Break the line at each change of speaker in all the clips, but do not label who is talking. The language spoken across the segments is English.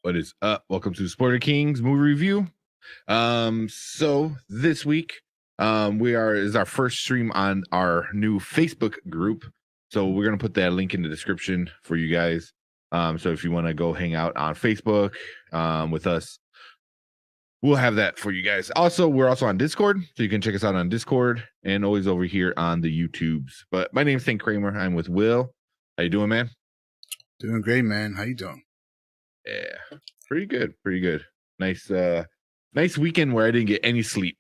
What is up? Welcome to Sporter Kings movie review. So this week, is our first stream on our new Facebook group. So we're gonna put that link in the description for you guys. So if you want to go hang out on Facebook with us, we'll have that for you guys. Also, we're also on Discord, so you can check us out on Discord and always over here on the YouTubes. But my name's St. Kramer. I'm with Will. How you doing, man?
Doing great, man. How you doing?
Yeah, pretty good. Nice weekend where I didn't get any sleep.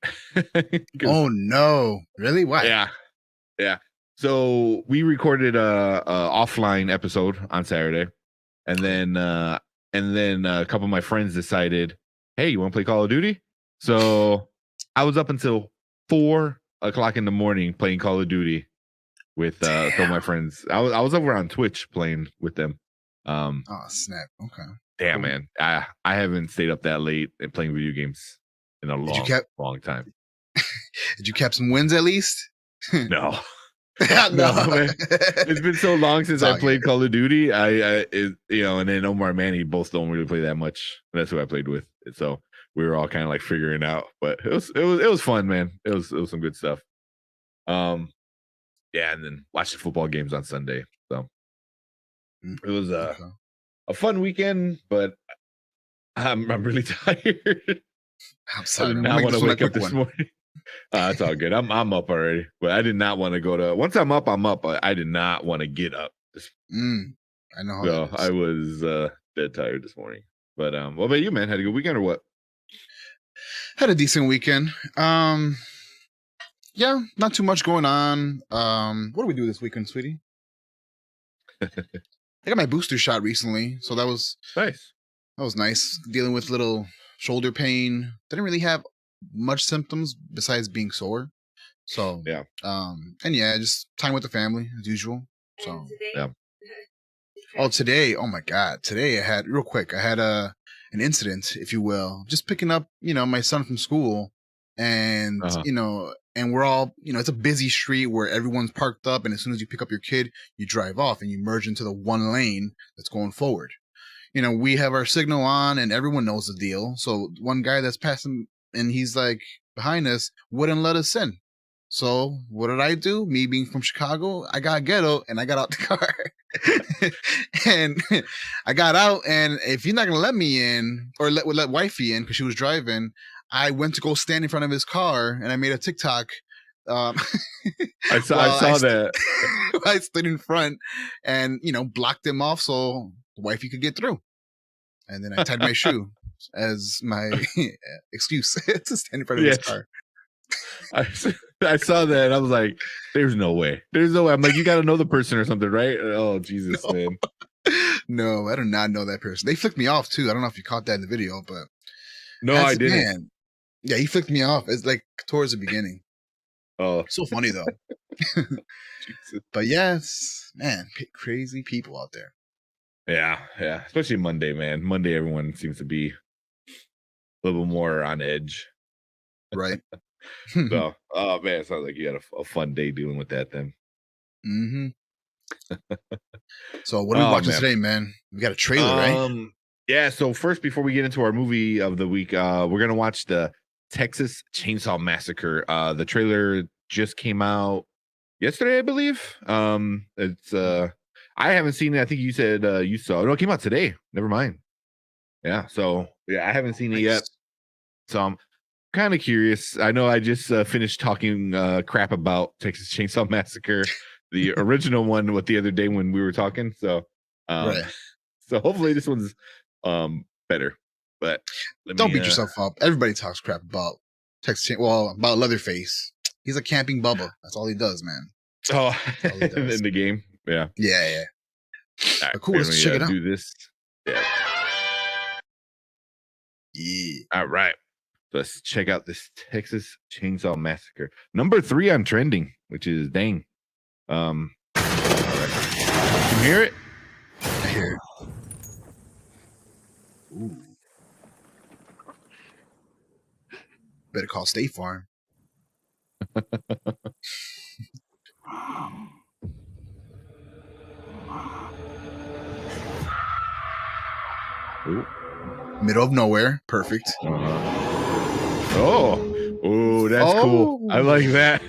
Oh no, really? Why?
Yeah. So we recorded a offline episode on Saturday, and then a couple of my friends decided, hey, you want to play Call of Duty? So I was up until 4:00 in the morning playing Call of Duty with some of my friends. I was over on Twitch playing with them.
Oh snap! Okay.
Damn, man. I haven't stayed up that late and playing video games in a long time.
Did you cap some wins at least?
No.
No,
man. It's been so long since I played Call of Duty. And then Omar and Manny both don't really play that much. That's who I played with. So we were all kind of like figuring out, but it was fun, man. It was some good stuff. And then watching football games on Sunday. So it was a fun weekend, but I'm really tired.
I'm sorry.
I did not want to wake up this morning. It's all good. I'm up already, but I did not want to go to. Once I'm up. But I did not want to get up.
I know.
So I was dead tired this morning. But what about you, man? Had a good weekend or what?
Had a decent weekend. Yeah, not too much going on. What do we do this weekend, sweetie? I got my booster shot recently, so that was
nice.
That was nice. Dealing with little shoulder pain. Didn't really have much symptoms besides being sore. So
yeah.
Just time with the family as usual. So
yeah.
Today, oh my God. Today I had an incident, if you will. Just picking up, my son from school and and we're all, it's a busy street where everyone's parked up, and as soon as you pick up your kid, you drive off and you merge into the one lane that's going forward. We have our signal on and everyone knows the deal. So one guy that's passing and he's like behind us wouldn't let us in. So what did I do? Me being from Chicago, I got ghetto and I got out the car. And I got out, and if you're not going to let me in or let wifey in because she was driving, I went to go stand in front of his car and I made a TikTok.
I saw that.
I stood in front and, blocked him off so the wifey could get through. And then I tied my shoe as my excuse to stand in front of his car.
I saw that and I was like, there's no way. I'm like, you got to know the person or something, right? Oh, Jesus, man.
No, I do not know that person. They flicked me off too. I don't know if you caught that in the video, but
no, I didn't.
Man, yeah, he flicked me off. It's like towards the beginning.
Oh,
so funny though. But yes, man, crazy people out there.
Yeah, especially Monday, man. Monday, everyone seems to be a little more on edge,
right?
So, oh man, it sounds like you had a fun day dealing with that then.
So, what are we watching today, man? We got a trailer, right?
Yeah. So first, before we get into our movie of the week, we're gonna watch the Texas Chainsaw Massacre. The trailer just came out yesterday, I believe. It's I haven't seen it. I think you said you saw it. No, it came out today. Never mind. Yeah. So I haven't seen it yet. So I'm kind of curious. I know I just finished talking crap about Texas Chainsaw Massacre, the original one, the other day when we were talking. So
right.
So hopefully this one's better. But
don't beat yourself up. Everybody talks crap about Texas about Leatherface. He's a camping Bubba. That's all he does, man.
Oh, in the game. Yeah.
Yeah.
Right,
cool. Let's check it out.
Do this. Yeah. All right. Let's check out this Texas Chainsaw Massacre. Number 3 on trending, which is dang. All right. You hear it?
I hear it. Ooh. Better call State Farm.
Ooh.
Middle of nowhere. Perfect.
Oh, that's cool. I like that.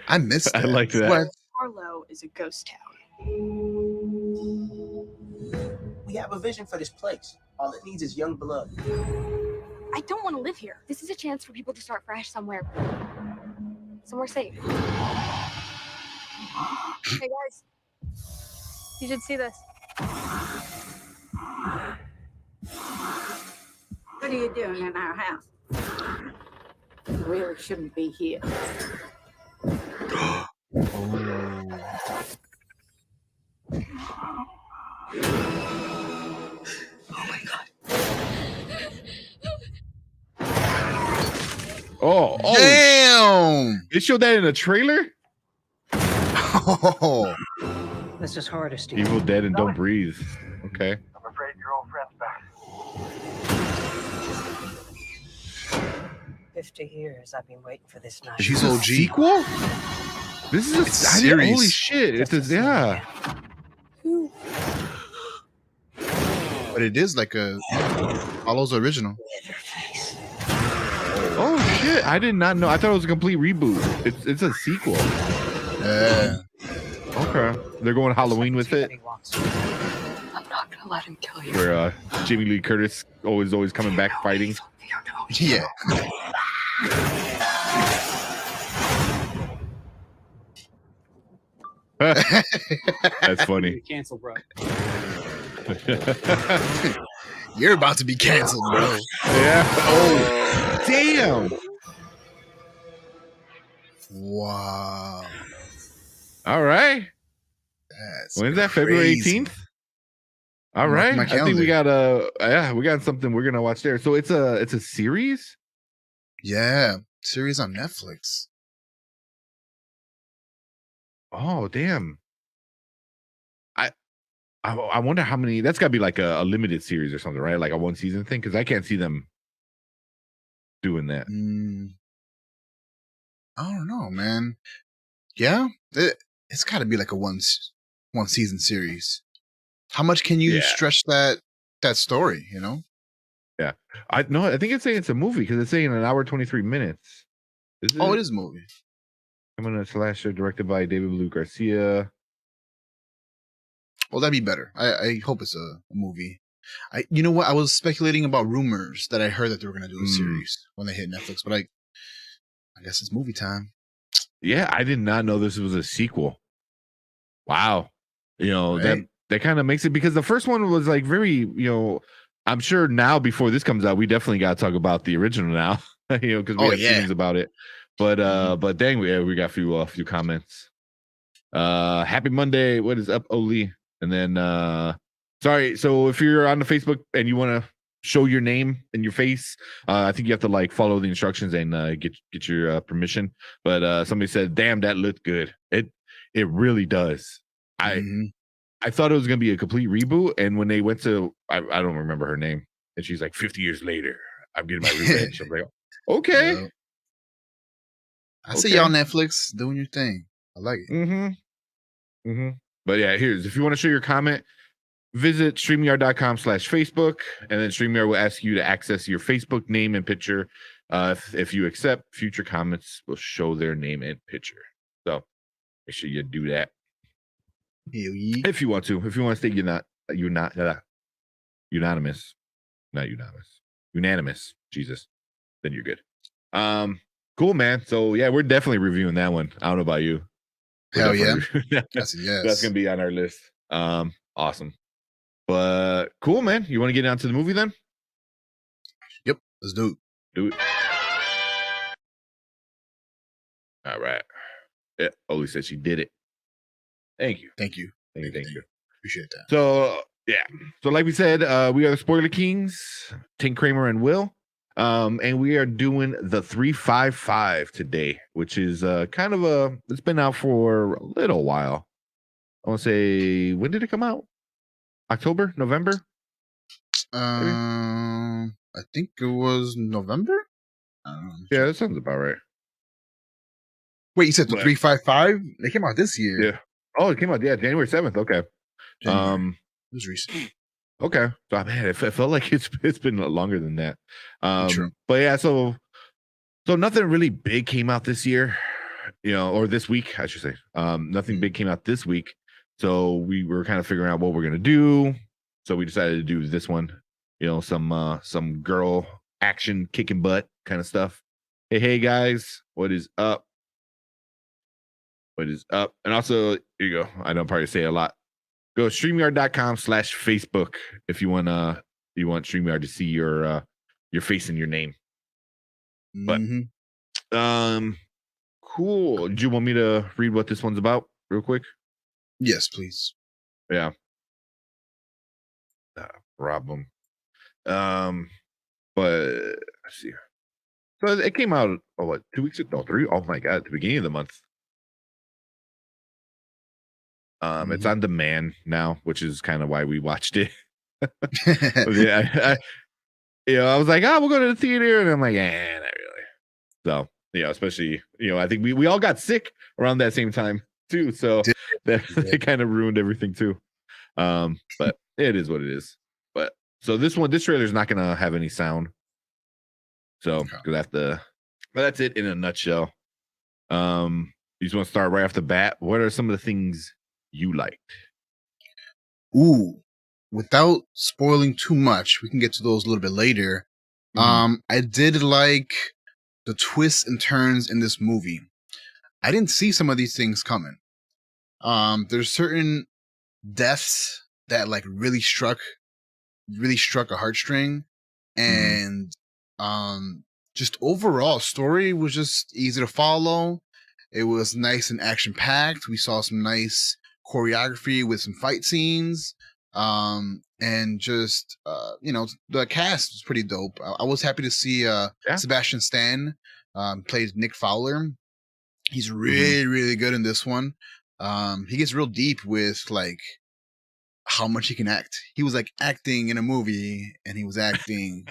I missed that.
I like that.
What?
Harlow is a ghost town.
We have a vision for this place. All it needs is young blood.
I don't want to live here. This is a chance for people to start fresh somewhere safe. Hey guys, you should see this.
What are you doing in our house? You really shouldn't be here.
Oh my God.
Oh,
Damn!
They showed that in a trailer?
Oh.
This is hard, Steve.
Evil Dead and Don't Breathe. Okay.
I'm afraid your old friend's back.
50 years I've been waiting for this night.
She's
This is a
OG.
sequel? This is a
series.
Holy shit. It's a, yeah.
But it is like a follows the original.
Oh shit. I did not know. I thought it was a complete reboot. It's a sequel.
Yeah.
Okay. They're going Halloween with it.
I'm not gonna let him kill you.
Where Jamie Lee Curtis always coming back fighting.
Yeah.
That's funny.
Cancel, bro.
You're about to be canceled, bro.
Yeah. Oh, damn.
Wow.
All right.
That's
When's that? February
crazy.
18th? All
Mark
right.
my
I think we
calendar.
got we got something we're gonna watch there. So it's a series.
Yeah. Series on Netflix.
Oh damn. I wonder how many. That's got to be like a limited series or something, right? Like a one season thing, because I can't see them doing that.
I don't know, man. Yeah, it's got to be like a one season series. How much can you stretch that story? You know?
Yeah, I think it's saying it's a movie because it's saying 1 hour 23 minutes.
It is a movie.
I'm a slasher directed by David Blue Garcia.
Well, that'd be better. I hope it's a movie. You know what? I was speculating about rumors that I heard that they were going to do a series when they hit Netflix, but I guess it's movie time.
Yeah, I did not know this was a sequel. Wow. You know,
right?
that kind of makes it, because the first one was like very, you know, I'm sure now before this comes out, we definitely got to talk about the original now, you know, because we have feelings about it. But but dang, we got a few comments. Happy Monday. What is up, Oli? And then sorry, so if you're on the Facebook and you want to show your name and your face, I think you have to like follow the instructions and get your permission. But somebody said, damn, that looked good. It really does. I thought it was gonna be a complete reboot, and when they went to I don't remember her name, and she's like 50 years later, I'm getting my revenge. I'm like, okay.
Yep. I see y'all Netflix doing your thing. I like it.
But yeah, if you want to show your comment, visit StreamYard.com/Facebook, and then StreamYard will ask you to access your Facebook name and picture. If you accept, future comments will show their name and picture. So make sure you do that. If you want to. If you want to stay unanimous, Jesus, then you're good. Cool, man. So yeah, we're definitely reviewing that one. I don't know about you.
Hell yeah. That's a yes.
That's gonna be on our list. Awesome. But cool, man. You want to get down to the movie then?
Yep, let's do it.
Do it. All right. Yeah, Oli said she did it. Thank you.
Thank you.
Thank you.
Appreciate that.
So yeah. So like we said, we are the Spoiler Kings, Tink Kramer and Will. And we are doing the 355 today, which is kind of it's been out for a little while. I want to say, when did it come out? October, November?
I think it was November.
Yeah, that sounds about right.
Wait, you said the 355? They came out this year.
Yeah. Oh, it came out January 7th. Okay.
January. It was recent.
Okay. So man, it felt like it's been longer than that.
True.
But yeah, so nothing really big came out this year, or this week, I should say. Nothing big came out this week. So we were kind of figuring out what we're gonna do. So we decided to do this one, some girl action kicking butt kind of stuff. Hey guys, what is up? What is up? And also, here you go. I don't probably say a lot. Go StreamYard.com/Facebook if you want StreamYard to see your face and your name. But cool. Do you want me to read what this one's about real quick?
Yes, please.
Yeah. Problem. But let's see. So it came out 2 weeks ago? No, 3. Oh my god, at the beginning of the month. It's on demand now, which is kind of why we watched it. Yeah, I was like, we'll go to the theater, and I'm like, not really. So, especially, I think we all got sick around that same time too, so that kind of ruined everything too. But it is what it is. But so this trailer is not gonna have any sound, so that's it in a nutshell. You just want to start right off the bat. What are some of the things you liked?
Ooh, without spoiling too much, we can get to those a little bit later. I did like the twists and turns in this movie. I didn't see some of these things coming. There's certain deaths that like really struck a heartstring, and just overall story was just easy to follow. It was nice and action packed. We saw some nice choreography with some fight scenes. And just the cast was pretty dope. I was happy to see Sebastian Stan played Nick Fowler. He's really, really good in this one. He gets real deep with like how much he can act. He was like acting in a movie, and he was acting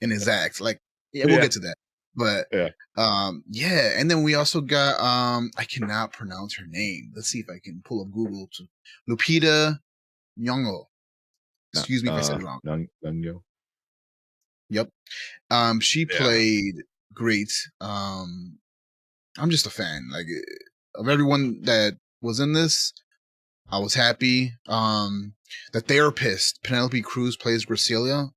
in his act. Like, we'll get to that. But and then we also got I cannot pronounce her name. Let's see if I can pull up Google to Lupita Nyong'o. Excuse me if I said it wrong.
Nyong'o.
Yep. She played great. I'm just a fan. Like, of everyone that was in this, I was happy. The therapist, Penelope Cruz, plays Graciela.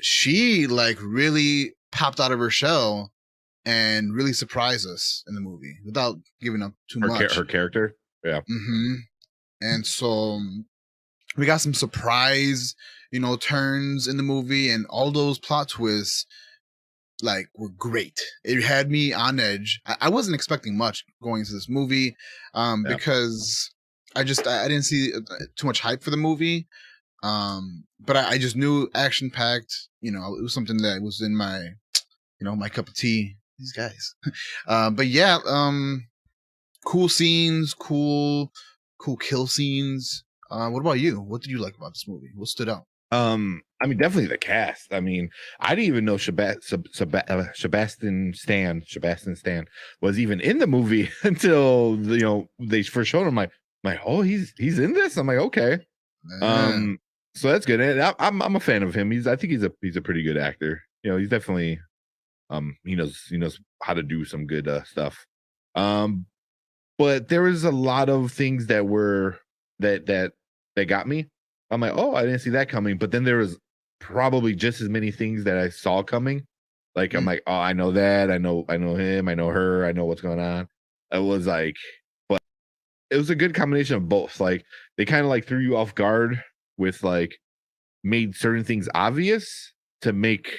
She like really popped out of her shell and really surprised us in the movie without giving up too much.
Her character, yeah.
And so we got some surprise, turns in the movie, and all those plot twists like were great. It had me on edge. I wasn't expecting much going into this movie, because I didn't see too much hype for the movie. But I just knew action packed. It was something that was in my, my cup of tea. These guys. But yeah, cool scenes, cool kill scenes. What about you? What did you like about this movie? What stood out?
I mean, definitely the cast. I mean, I didn't even know Sebastian Stan was even in the movie until they first showed him. I'm like, oh, he's in this. I'm like, okay. So that's good. And I'm a fan of him. I think he's a pretty good actor. He's definitely he knows how to do some good stuff. But there was a lot of things that were that got me. I'm like, oh, I didn't see that coming. But then there was probably just as many things that I saw coming. Like, I'm like, oh, I know that. I know him. I know her. I know what's going on. It was like, but it was a good combination of both. Like, they kind of like threw you off guard with like made certain things obvious to make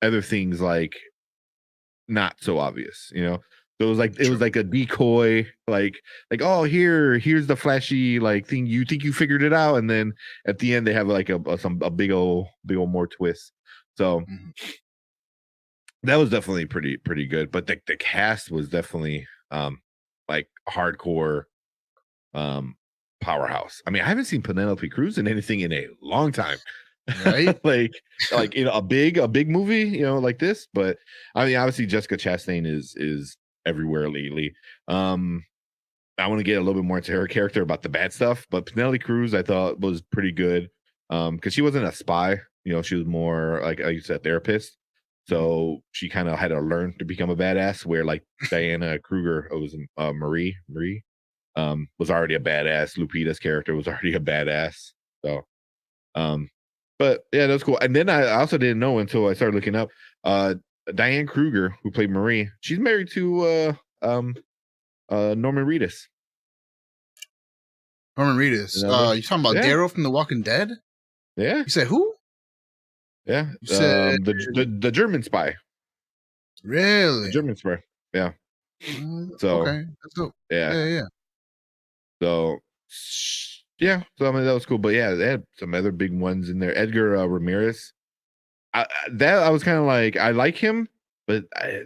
other things like not so obvious, So it was like a decoy, like oh, here's the flashy like thing. You think you figured it out, and then at the end they have like a big old more twist. So that was definitely pretty good. But the cast was definitely like hardcore powerhouse. I mean, I haven't seen Penelope Cruz in anything in a long time. Right? like a big movie, like this. But I mean, obviously Jessica Chastain is everywhere lately. I I want to get a little bit more into her character about the bad stuff. But Penelope Cruz, I thought was pretty good, because she wasn't a spy. She was more like you said, therapist. So she kind of had to learn to become a badass. Where like Diana Kruger, was Marie, was already a badass. Lupita's character was already a badass. So, but yeah, that's cool. And then I also didn't know until I started looking up. Diane Kruger, who played Marie, she's married to Norman Reedus.
Norman Reedus. You talking about Daryl from The Walking Dead?
Yeah.
You said who?
Yeah.
You said
the German spy.
Really?
The German spy. Yeah. So
okay, let's go.
Yeah.
Yeah.
So yeah. So I mean that was cool. But yeah, they had some other big ones in there. Edgar Ramirez. I was kind of like, I like him, but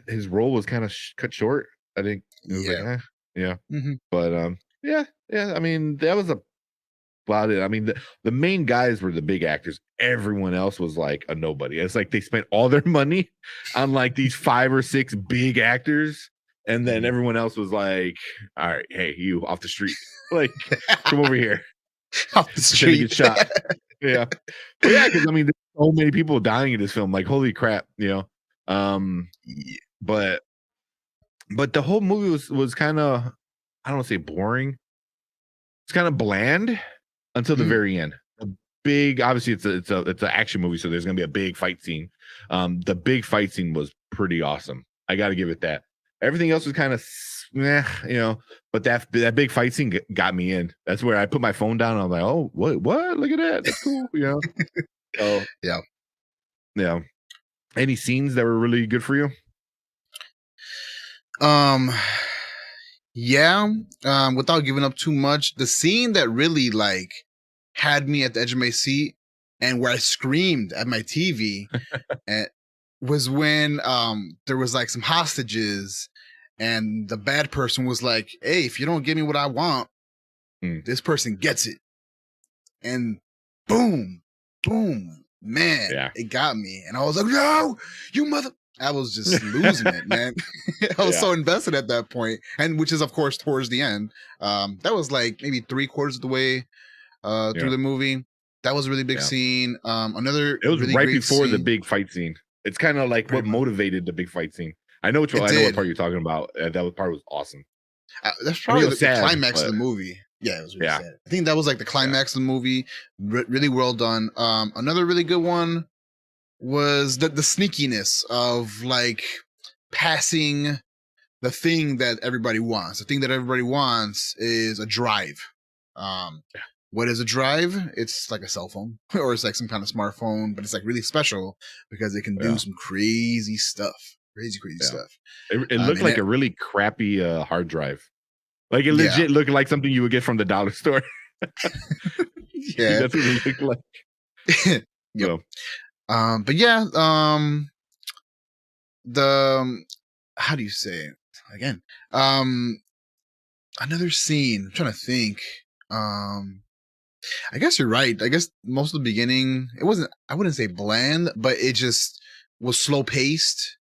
his role was kind of cut short. I think. Like, yeah.
Mm-hmm.
But yeah. I mean, that was about it. I mean, the main guys were the big actors. Everyone else was like a nobody. It's like they spent all their money on like these 5 or 6 big actors, and then everyone else was like, "All right, hey, you off the street, like come over here,
off the street,
get shot." Yeah, but yeah, because I mean, there's so many people dying in this film. Like, holy crap, But the whole movie was kind of, I don't want to say boring. It's kind of bland until the very end. A big, obviously, it's an action movie, so there's gonna be a big fight scene. The big fight scene was pretty awesome. I got to give it that. Everything else was kind of, but that big fight scene got me in. That's where I put my phone down. And I'm like, oh, what? Look at that. That's cool. So yeah. Any scenes that were really good for you?
Yeah. Without giving up too much, the scene that really like had me at the edge of my seat and where I screamed at my TV was when there was like some hostages and the bad person was like, hey, if you don't give me what I want, this person gets it. And boom, man, it got me. And I was like, no, you mother. I was just losing it, man. I was so invested at that point, and which is, of course, towards the end. That was like maybe 3/4 of the way through the movie. That was a really big scene. Another.
It was
really
right
great
before
scene.
the big fight scene. It's kind of like what motivated the big fight scene. I know what part you're talking about. That part was awesome.
That's probably the
sad,
climax of the movie. Yeah, it was really sad. I think that was like the climax of the movie. Really well done. Another really good one was the sneakiness of like passing the thing that everybody wants. The thing that everybody wants is a drive. What is a drive? It's like a cell phone or it's like some kind of smartphone, but it's like really special because it can do some crazy stuff. Crazy stuff.
It looked like a really crappy hard drive. Like it legit looked like something you would get from the dollar store.
Yeah.
That's what it looked like.
Yep. But yeah, how do you say it again? Another scene. I'm trying to think. I guess you're right. I guess most of the beginning, I wouldn't say bland, but it just was slow paced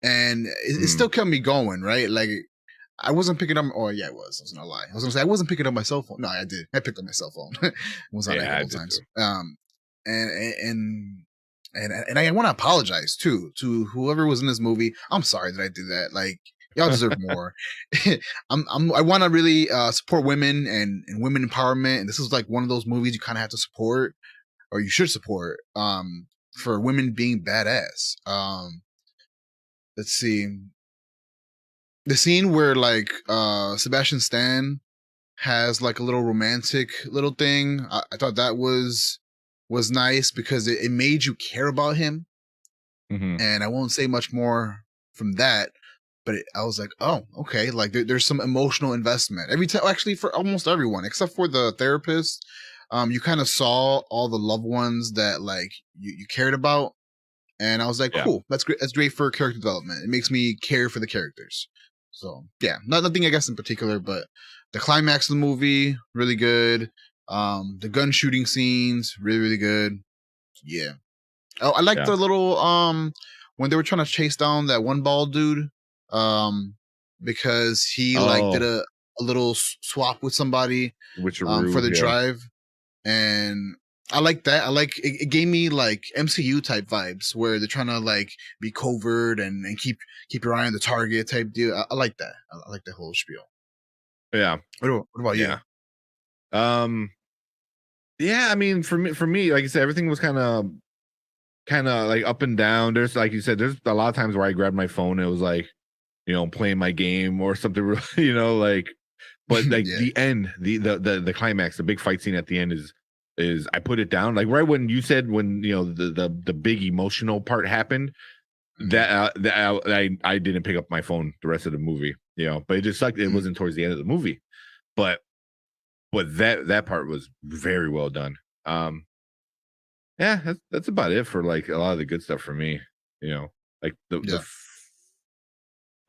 and it still kept me going, right? Like I wasn't picking up. Oh yeah, I was gonna lie. I was gonna say I wasn't picking up my cell phone. No, I did. I picked up my cell phone. It was on a couple times. And I want to apologize too to whoever was in this movie. I'm sorry that I did that. Like y'all deserve more. I want to really support women and women empowerment. And this is like one of those movies you kind of have to support, or you should support, for women being badass. Let's see. The scene where like Sebastian Stan has like a little romantic little thing. I thought that was nice because it made you care about him. And I won't say much more from that, but I was like, oh, okay. Like there's some emotional investment every time, actually for almost everyone, except for the therapist. You kind of saw all the loved ones that like you cared about. And I was like, cool, that's great. That's great for character development. It makes me care for the characters. So yeah, nothing I guess in particular, but the climax of the movie, really good. The gun shooting scenes, really, really good. Yeah. Oh, I like the little when they were trying to chase down that one bald dude, because he like did a a little swap with somebody
which
for the drive, and I like that. I like it gave me like MCU type vibes where they're trying to like be covert and keep your eye on the target type deal. I like that. I like the whole spiel.
Yeah.
What about you?
Yeah, I mean, for me, like I said, everything was kind of like up and down. There's, like you said, there's a lot of times where I grabbed my phone and it was like, playing my game or something, like, but like the end, the climax, the big fight scene at the end is I put it down. Like right when you said when the big emotional part happened, that I didn't pick up my phone the rest of the movie, but it just sucked. It wasn't towards the end of the movie, but that part was very well done. Yeah, that's about it for like a lot of the good stuff for me. Like the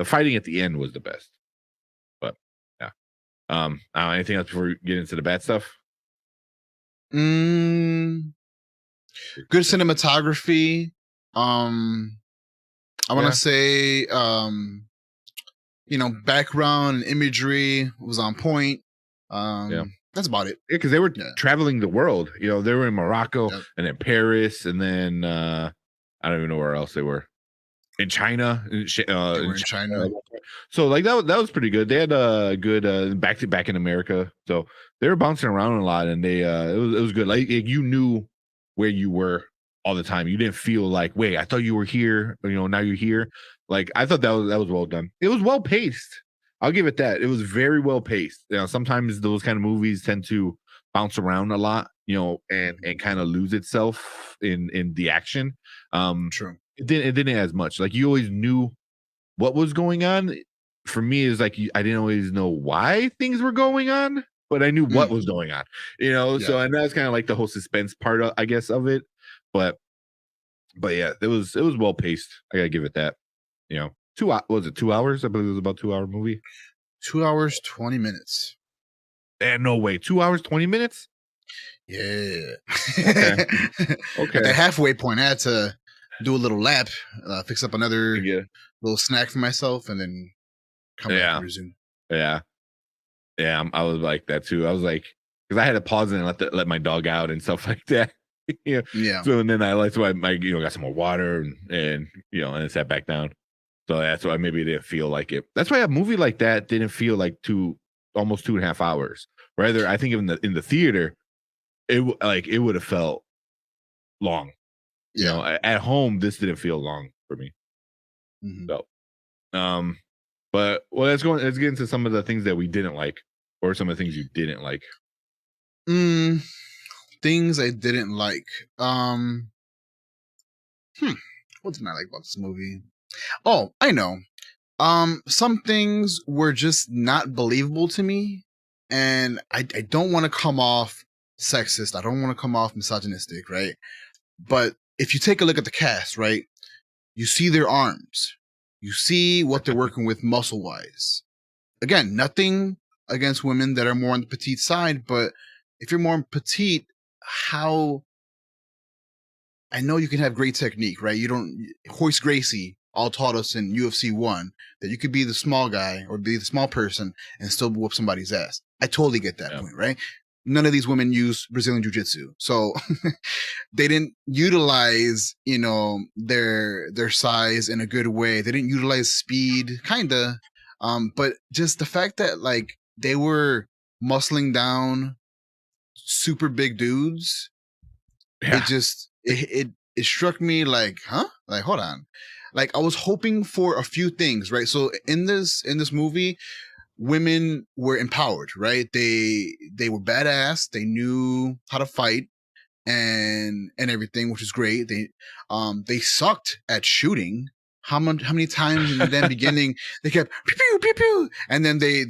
fighting at the end was the best. But yeah, anything else before we get into the bad stuff?
Good cinematography. I want to say, background and imagery was on point. That's about it.
Yeah, because they were traveling the world. They were in Morocco and in Paris, and then I don't even know where else they were. In China,
they were in China.
So like that was pretty good. They had a good back in America, so they were bouncing around a lot, and they it was good. Like you knew where you were all the time. You didn't feel like, wait, I thought you were here. Now you're here. Like I thought that was well done. It was well paced. I'll give it that. It was very well paced. Sometimes those kind of movies tend to bounce around a lot, and kind of lose itself in the action.
True.
It didn't as much. Like you always knew what was going on. For me, is like I didn't always know why things were going on, but I knew what was going on. So and that's kind of like the whole suspense part, I guess, of it. But yeah, it was well paced. I gotta give it that. 2 hours? I believe it was about 2 hour movie.
2 hours 20 minutes.
No way. 2 hours 20 minutes?
Yeah.
Okay.
At the halfway point, I had to do a little lap, fix up another little snack for myself, and then come back and resume.
Yeah. I was like that too. I was like, because I had to pause and let my dog out and stuff like that. Yeah. So and then I got some more water and and sat back down. So that's why maybe it didn't feel like it. That's why a movie like that didn't feel like almost 2.5 hours. Rather, I think in the theater, it would have felt long. At home, this didn't feel long for me. So, but let's get into some of the things that we didn't like, or some of the things you didn't like.
Things I didn't like. What didn't I like about this movie? Oh, I know. Some things were just not believable to me, and I don't want to come off sexist. I don't want to come off misogynistic, right? But if you take a look at the cast, right, you see their arms, you see what they're working with muscle-wise. Again, nothing against women that are more on the petite side, but if you're more petite, how? I know you can have great technique, right? Hoist Gracie all taught us in UFC 1 that you could be the small guy or be the small person and still whoop somebody's ass. I totally get that point, right? None of these women use Brazilian Jiu-Jitsu. So they didn't utilize, their size in a good way. They didn't utilize speed, kinda. But just the fact that like they were muscling down super big dudes, it struck me like, huh? Like, hold on. Like I was hoping for a few things, right? So in this movie, women were empowered, right? They were badass. They knew how to fight and everything, which is great. They sucked at shooting. How many times in the beginning they kept pew pew pew pew, and then they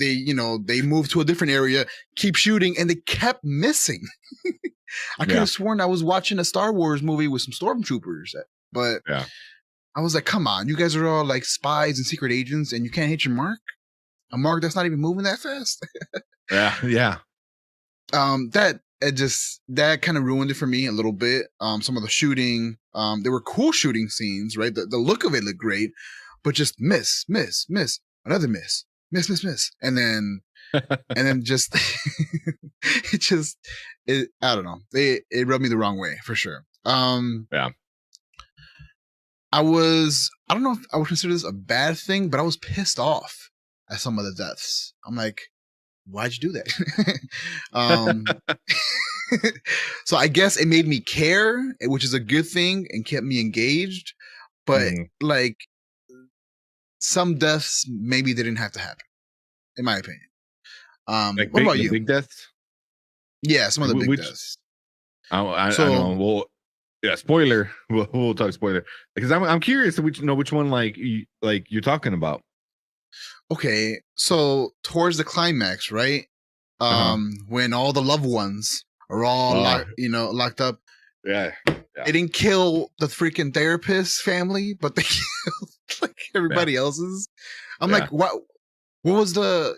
moved to a different area, keep shooting, and they kept missing. I could have sworn I was watching a Star Wars movie with some stormtroopers, but I was like, come on, you guys are all like spies and secret agents, and you can't hit your mark? A mark that's not even moving that fast?
Yeah.
That kind of ruined it for me a little bit. Some of the shooting, there were cool shooting scenes, right? The look of it looked great, but just miss, another miss. And then and then just I don't know. It rubbed me the wrong way for sure.
Yeah.
I don't know if I would consider this a bad thing, but I was pissed off at some of the deaths. I'm like, why'd you do that? So I guess it made me care, which is a good thing, and kept me engaged. But like some deaths maybe didn't have to happen, in my opinion.
Like
what about
the
you?
big deaths?
Yeah, some of the big deaths.
I don't know. Well, yeah, spoiler. We'll talk spoiler because I'm curious to which one like you're talking about.
Okay, so towards the climax, right? When all the loved ones are all locked up.
Yeah.
They didn't kill the freaking therapist family, but they killed like everybody else's. I'm like, what was what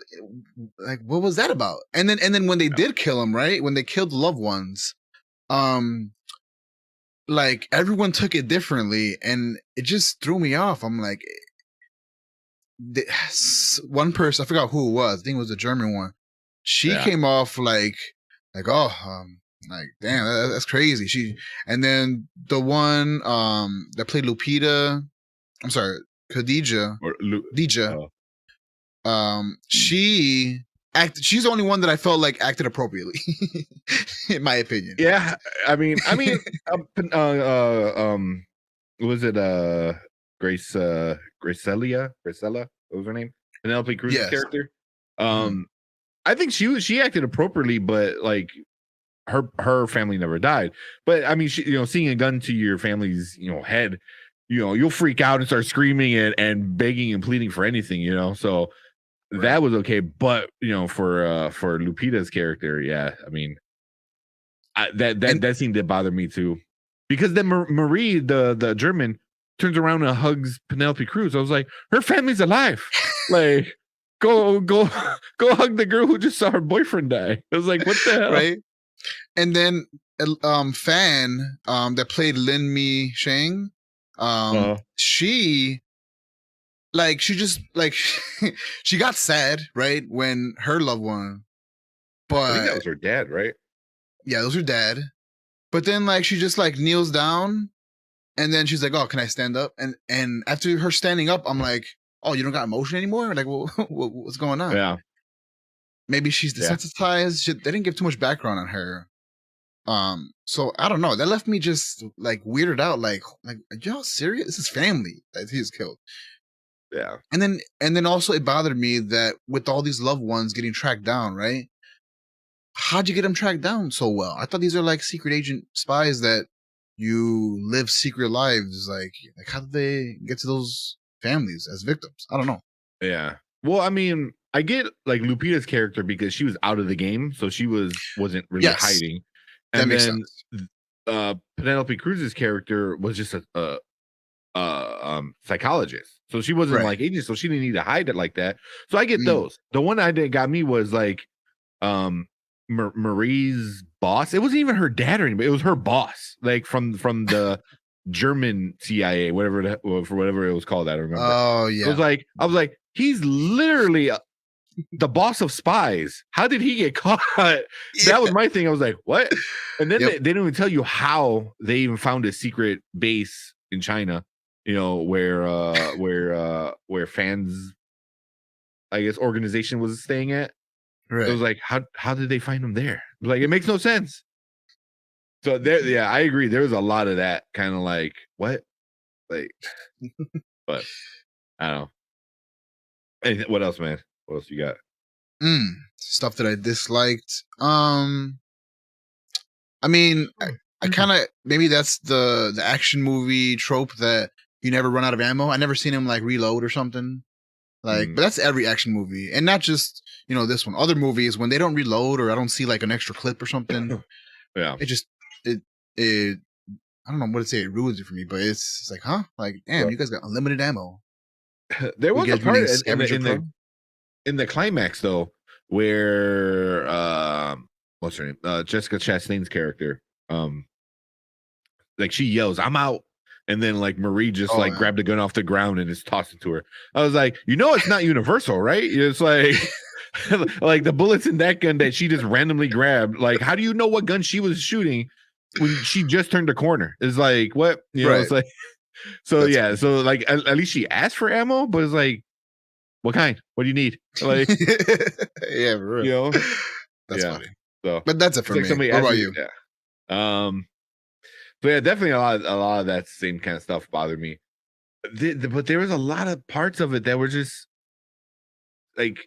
was that about? And then when they did kill him, right? When they killed the loved ones, like everyone took it differently, and it just threw me off. I'm like, one person, I forgot who it was. I think it was a German one. She came off like like damn, that's crazy. And then the one that played Lupita, I'm sorry, Khadija, she's the only one that I felt like acted appropriately, in my opinion.
Yeah, I mean, was it Gracella? What was her name? Penelope Cruz's character. I think she acted appropriately, but like her family never died. But I mean, seeing a gun to your family's head, you'll freak out and start screaming and begging and pleading for anything, So that was okay. But for Lupita's character, yeah, I mean, that seemed to bother me too, because then Marie, the German, turns around and hugs Penelope Cruz. I was like, her family's alive. Like, go hug the girl who just saw her boyfriend die. I was like, what the hell?
Right. And then Fan, that played Lin Mi Shang, she just like she got sad, right, when her loved one, but
I think that was her dad, right?
Yeah, it was her dad. But then like she just like kneels down, and then she's like, "Oh, can I stand up?" And after her standing up, I'm like, "Oh, you don't got emotion anymore? Like, what's going on?"
Yeah, maybe
she's desensitized. They didn't give too much background on her. So I don't know. That left me just like weirded out. Like, are y'all serious? This is family that he's killed.
Yeah.
And then also it bothered me that with all these loved ones getting tracked down, right? How'd you get them tracked down so well? I thought these are like secret agent spies that you live secret lives. Like how did they get to those families as victims? I don't know.
Yeah. Well, I mean, I get like Lupita's character because she was out of the game, so she wasn't really hiding. And
that makes
then
sense.
Penelope Cruz's character was just a psychologist, so she wasn't like agent, so she didn't need to hide it like that. So I get those. The one that got me was like Marie's boss. It wasn't even her dad or anybody. It was her boss, like from the German CIA, whatever it was called. I don't remember.
Oh yeah.
I was like, he's literally the boss of Spies. How did he get caught? That was my thing. I was like, what? And then they didn't even tell you how they even found a secret base in China, where fans, I guess, organization was staying at. Right. It was like, how did they find him there? Like, it makes no sense. So there, I agree. There was a lot of that kind of like, what? Like, but I don't know. What else, man? What else you got?
Stuff that I disliked. I mean, I kind of, maybe that's the action movie trope that you never run out of ammo. I never seen him like reload or something. Like, but that's every action movie, and not just this one. Other movies, when they don't reload, or I don't see like an extra clip or something, it I don't know what to say. It ruins it for me, but it's like, huh? Like, damn, you guys got unlimited ammo.
There was a part in the climax though, where what's her name? Jessica Chastain's character, like she yells, "I'm out." And then like Marie just grabbed a gun off the ground and just tossed it to her. I was like, it's not universal, right? It's like Like the bullets in that gun that she just randomly grabbed. Like, how do you know what gun she was shooting when she just turned the corner? It's like, what? You know, it's like, so
That's
yeah.
funny.
So like, at least she asked for ammo, but it's like, what kind? What do you need? Like,
Yeah, for real.
you know,
That's
yeah.
funny.
So,
But that's it
it's
for
like
me.
somebody
What about
asked
you?
Yeah. So yeah, definitely a lot of that same kind of stuff bothered me. But there was a lot of parts of it that were just like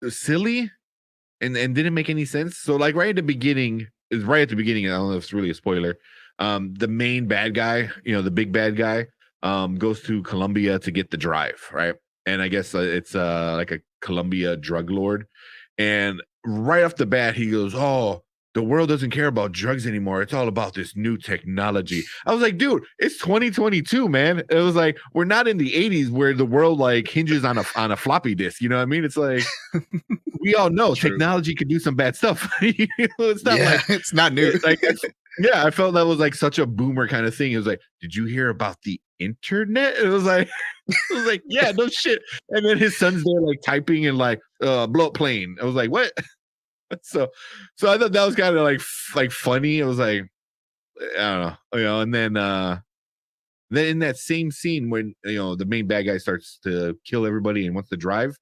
silly and didn't make any sense. So like right at the beginning, is right at the beginning, I don't know if it's really a spoiler. The main bad guy, you know, the big bad guy, goes to Colombia to get the drive, right? And I guess it's like a Colombia drug lord. And right off the bat, he goes, "Oh, the world doesn't care about drugs anymore. It's all about this new technology." I was like, dude, it's 2022, man. It was like, we're not in the 80s where the world like hinges on a floppy disk. You know what I mean? It's like, we all know
True.
technology can do some bad stuff. You know, it's not like
it's not new.
like yeah, I felt that was like such a boomer kind of thing. It was like, did you hear about the internet? It was like, I was like, yeah, no shit. And then his son's there like typing and like blow up plane. I was like, what? So I thought that was kind of like funny. It was like, I don't know, you know, and then in that same scene when, you know, the main bad guy starts to kill everybody and wants to drive,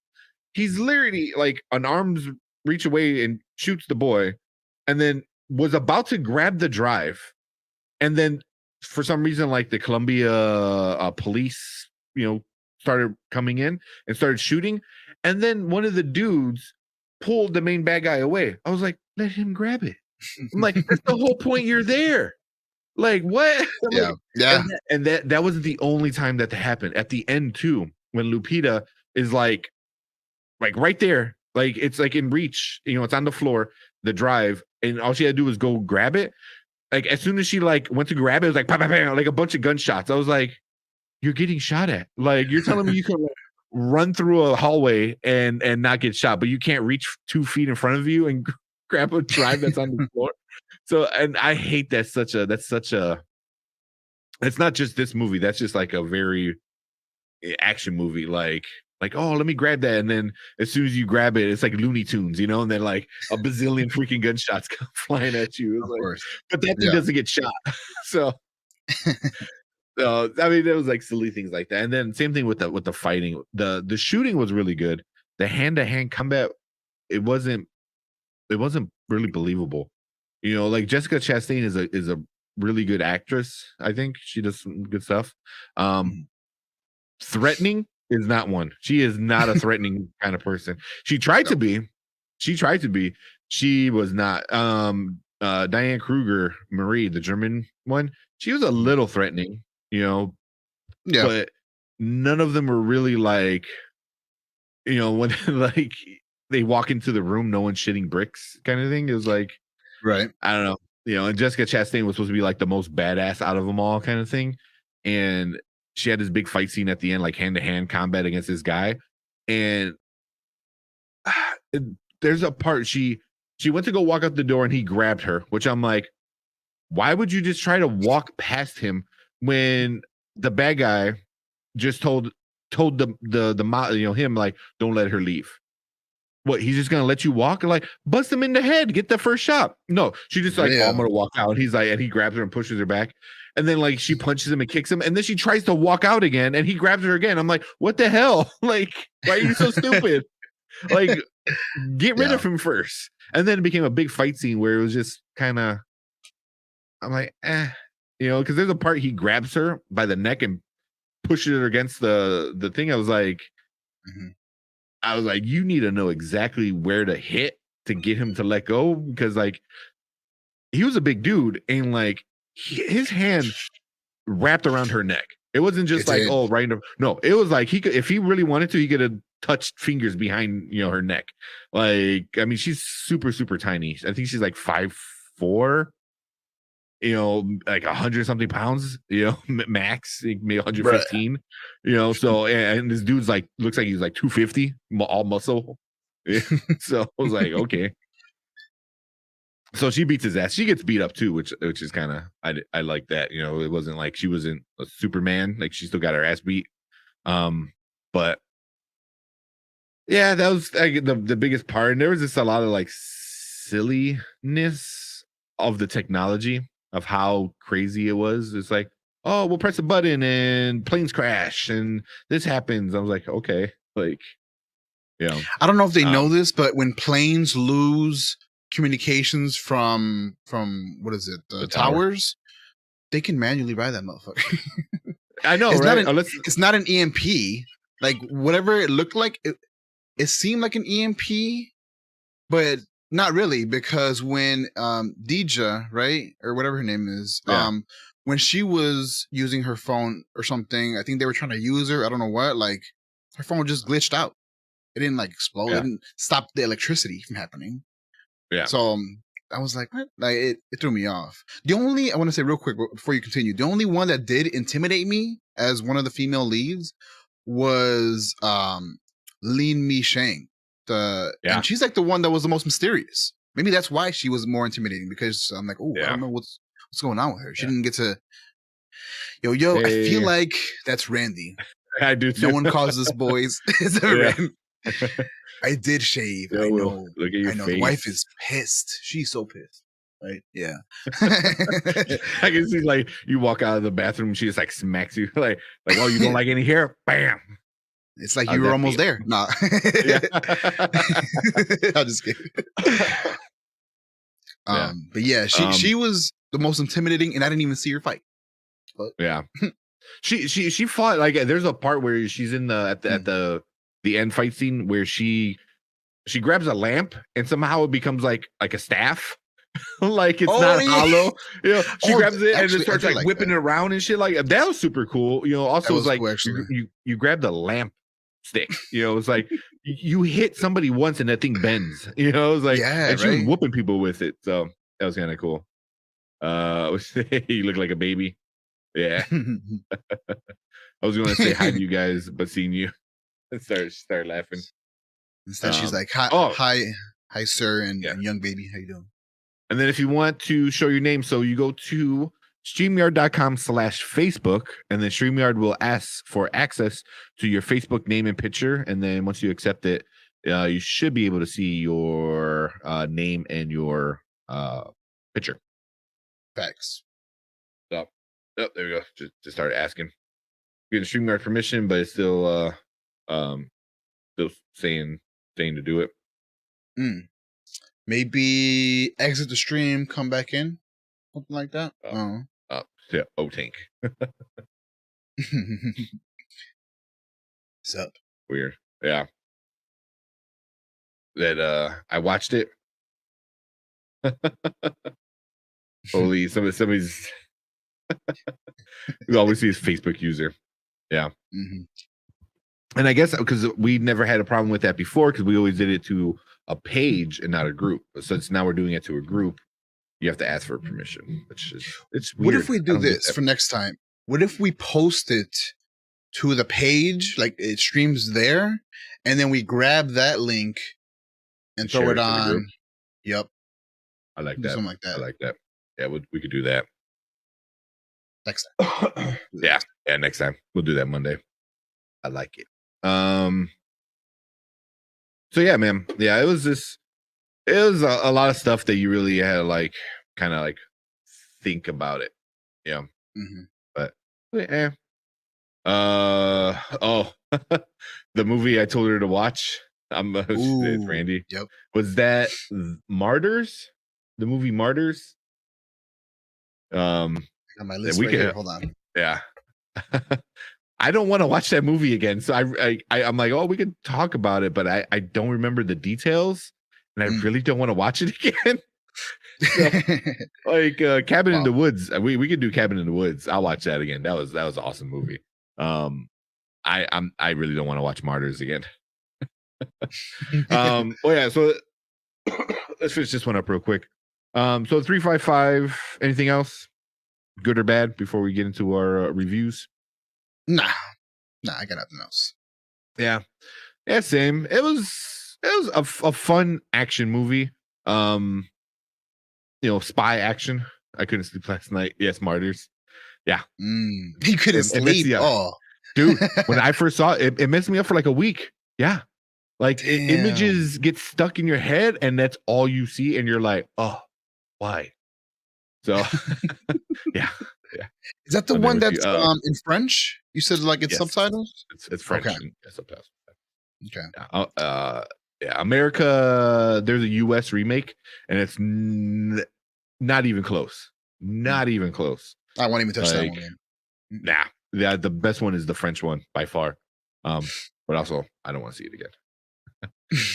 he's literally like an arm's reach away and shoots the boy, and then was about to grab the drive, and then for some reason, like the Columbia police, you know, started coming in and started shooting, and then one of the dudes pulled the main bad guy away. I was like, let him grab it. I'm like, that's the whole point. You're there. Like what? I'm
Yeah,
like,
yeah.
and that wasn't the only time that happened. At the end too, when Lupita is like right there, like it's like in reach, you know, it's on the floor, the drive, and all she had to do was go grab it. Like as soon as she like went to grab it, it was like bam, bam, bam, like a bunch of gunshots. I was like, you're getting shot at. Like you're telling me you can like, run through a hallway and not get shot, but you can't reach 2 feet in front of you and grab a drive that's on the floor. So, and I hate that's such a it's not just this movie, that's just like a very action movie, like oh, let me grab that, and then as soon as you grab it, it's like Looney Tunes, you know, and then like a bazillion freaking gunshots come flying at you. It's
Of
like,
course.
but that thing
Yeah.
doesn't get shot. So I mean, there was like silly things like that, and then same thing with the fighting. The shooting was really good. The hand-to-hand combat, it wasn't really believable. You know, like Jessica Chastain is a really good actress. I think she does some good stuff. Threatening is not one. She is not a threatening kind of person. She tried to be. She was not. Diane Kruger, Marie, the German one, she was a little threatening, you know,
Yeah.
but none of them were really like, you know, when like they walk into the room, no one's shitting bricks kind of thing. It was like,
Right.
I don't know, you know, and Jessica Chastain was supposed to be like the most badass out of them all kind of thing. And she had this big fight scene at the end, like hand-to-hand combat against this guy. And there's a part she went to go walk out the door and he grabbed her, which I'm like, why would you just try to walk past him when the bad guy just told the you know, him like, don't let her leave? What, he's just gonna let you walk? Like, bust him in the head, get the first shot. No, she just like, oh, I'm gonna walk out. And he's like, and he grabs her and pushes her back. And then like she punches him and kicks him, and then she tries to walk out again, and he grabs her again. I'm like, what the hell? Like, why are you so stupid? Like, get rid of him first. And then it became a big fight scene where it was just kind of, I'm like, you know, because there's a part he grabs her by the neck and pushes her against the thing. I was like, you need to know exactly where to hit to get him to let go, because like he was a big dude and like his hand wrapped around her neck. It wasn't just like, oh, right. No, it was like he could, if he really wanted to, he could have touched fingers behind, you know, her neck. Like, I mean, she's super, super tiny. I think she's like 5'4", you know, like 100 something pounds, you know, max, maybe 115, you know. So, and this dude's like, looks like he's like 250, all muscle. So I was like, okay. So she beats his ass. She gets beat up too, which is kind of, I like that. You know, it wasn't like she wasn't a Superman. Like she still got her ass beat. But Yeah, that was like, the biggest part. And there was just a lot of like silliness of the technology of how crazy it was. It's like, oh, we'll press a button and planes crash and this happens. I was like, okay, like,
I don't know if they know
Um,
this, but when planes lose communications from what is it, the
The tower.
towers, they can manually buy that motherfucker.
I know,
It's not
right?
an
Unless
it's not an EMP. Like whatever it looked like, it seemed like an EMP, but not really, because when Deja, right, or whatever her name is,
Yeah.
when she was using her phone or something, I think they were trying to use her. I don't know what. Like her phone just glitched out. It didn't like explode.
Yeah.
It didn't stop the electricity from happening.
Yeah.
So I was like, what? Like it threw me off. The only I want to say real quick before you continue, the only one that did intimidate me as one of the female leads was Lin Mi Shang.
Yeah.
And she's like the one that was the most mysterious. Maybe that's why she was more intimidating, because I'm like, oh, I
Yeah.
don't know what's going on with her. She
Yeah.
didn't get to I feel
Hey.
like that's Randy.
I do too.
No one calls us boys. It's
Yeah.
Randy. I did shave.
Yeah,
I
Will,
know.
look at your
I know. The wife
face.
is pissed. She's so pissed. Right? Yeah.
I can see like you walk out of the bathroom, she just like smacks you like, oh, you don't like any hair? Bam.
It's like
How'd
you were
that
almost
feel?
there. Nah.
Yeah.
I'm just kidding.
Yeah.
But yeah, she was the most intimidating, and I didn't even see her fight. But
Yeah. She fought like there's a part where she's in the at the end fight scene where she grabs a lamp and somehow it becomes like a staff. Like it's not
yeah.
hollow. She grabs it and
actually,
it starts
I did
like whipping
that.
it around and shit. Like that was super cool. Also,
That
it's
was
like
cool, actually.
you grab the lamp stick. It's like you hit somebody once and that thing bends. It's like
Yeah,
and she was
right?
whooping people with it. So that was kind of cool. You look like a baby. Yeah. I was going to say hi to you guys, but seeing you start laughing.
Instead, she's like, hi,
oh.
hi, sir, and
Yeah.
young baby. How you doing?
And then if you want to show your name, so you go to StreamYard.com/Facebook, and then StreamYard will ask for access to your Facebook name and picture. And then once you accept it, you should be able to see your name and your picture.
Facts.
So, there we go. Just start asking. Getting StreamYard permission, but it's still saying to do it.
Maybe exit the stream, come back in, something like that.
Yeah, tank.
What's up?
Weird. Yeah. That I watched it. Holy, somebody's we always see his Facebook user. Yeah.
Mm-hmm.
And I guess because we never had a problem with that before, because we always did it to a page and not a group. Since now we're doing it to a group, you have to ask for permission, which is it's weird.
What if we do this for next time? What if we post it to the page, like it streams there, and then we grab that link and throw it on? Yep.
I like
Do
that.
something like that.
I like that. Yeah, we could do that
Next time.
yeah, next time we'll do that Monday. I like it. So yeah, man. Yeah, it was a lot of stuff that you really had to like kind of like think about it. Yeah.
Mm-hmm.
But yeah. The movie I told her to watch. It's Randy.
Yep.
Was that Martyrs? The movie Martyrs?
I got my list right here. Hold on.
Yeah. I don't want to watch that movie again. So I'm like, oh, we can talk about it, but I don't remember the details, and I really don't want to watch it again. So, like Cabin in the Woods. We could do Cabin in the Woods. I'll watch that again. That was an awesome movie. I really don't want to watch Martyrs again. Oh yeah, so let's finish this one up real quick. So 355. Anything else, good or bad, before we get into our reviews?
Nah, I got nothing else.
Yeah, same. It was a fun action movie. Spy action. I couldn't sleep last night. Yes, Martyrs. Yeah,
you couldn't sleep. Oh,
dude, when I first saw it, it messed me up for like a week. Yeah, Like
Damn.
images get stuck in your head, and that's all you see, and you're like, oh, why? So yeah.
Is that the
I'm there
one
with you.
that's in French? You said like it's
Yes,
subtitles?
it's French
Okay.
and subtitles.
Okay.
Yeah, America. There's a U.S. remake, and it's not even close. Not even close.
I won't even touch that
Like,
one. Then.
nah. Yeah, the best one is the French one by far. But also I don't want to see it again.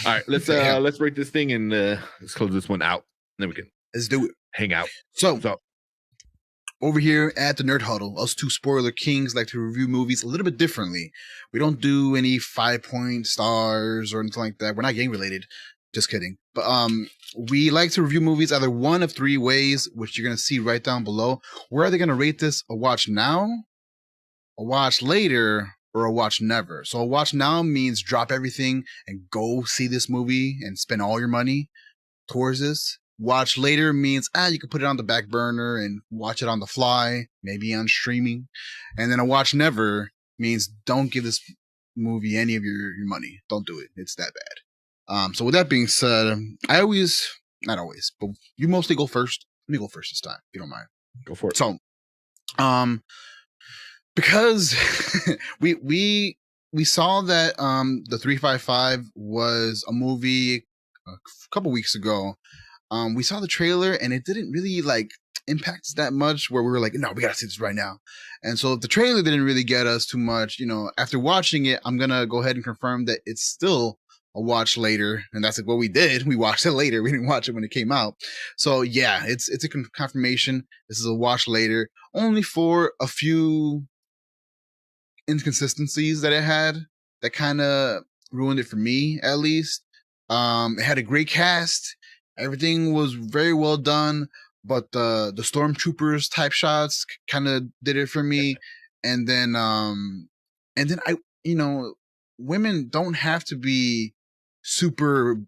All right, let's break this thing and let's close this one out. Then we can
Let's do it.
hang out.
So over here at the Nerd Huddle, us two spoiler kings like to review movies a little bit differently. We don't do any 5-point stars or anything like that. We're not gang related. Just kidding. But we like to review movies either one of 3 ways, which you're gonna see right down below. We're either gonna rate this a watch now, a watch later, or a watch never. So a watch now means drop everything and go see this movie and spend all your money towards this. Watch later means you can put it on the back burner and watch it on the fly, maybe on streaming. And then a watch never means don't give this movie any of your money. Don't do it. It's that bad. So with that being said, not always, but you mostly go first. Let me go first this time, if you don't mind.
go for it.
So, because we saw that the 355 was a movie a couple weeks ago. We saw the trailer and it didn't really like impact us that much where we were like, no, we gotta see this right now. And so if the trailer didn't really get us too much, after watching it, I'm gonna go ahead and confirm that it's still a watch later. And that's like what we did. We watched it later. We didn't watch it when it came out. So yeah, it's a confirmation. This is a watch later, only for a few inconsistencies that it had that kind of ruined it for me, at least. It had a great cast. Everything was very well done, but the stormtroopers type shots kind of did it for me. And then I, women don't have to be super,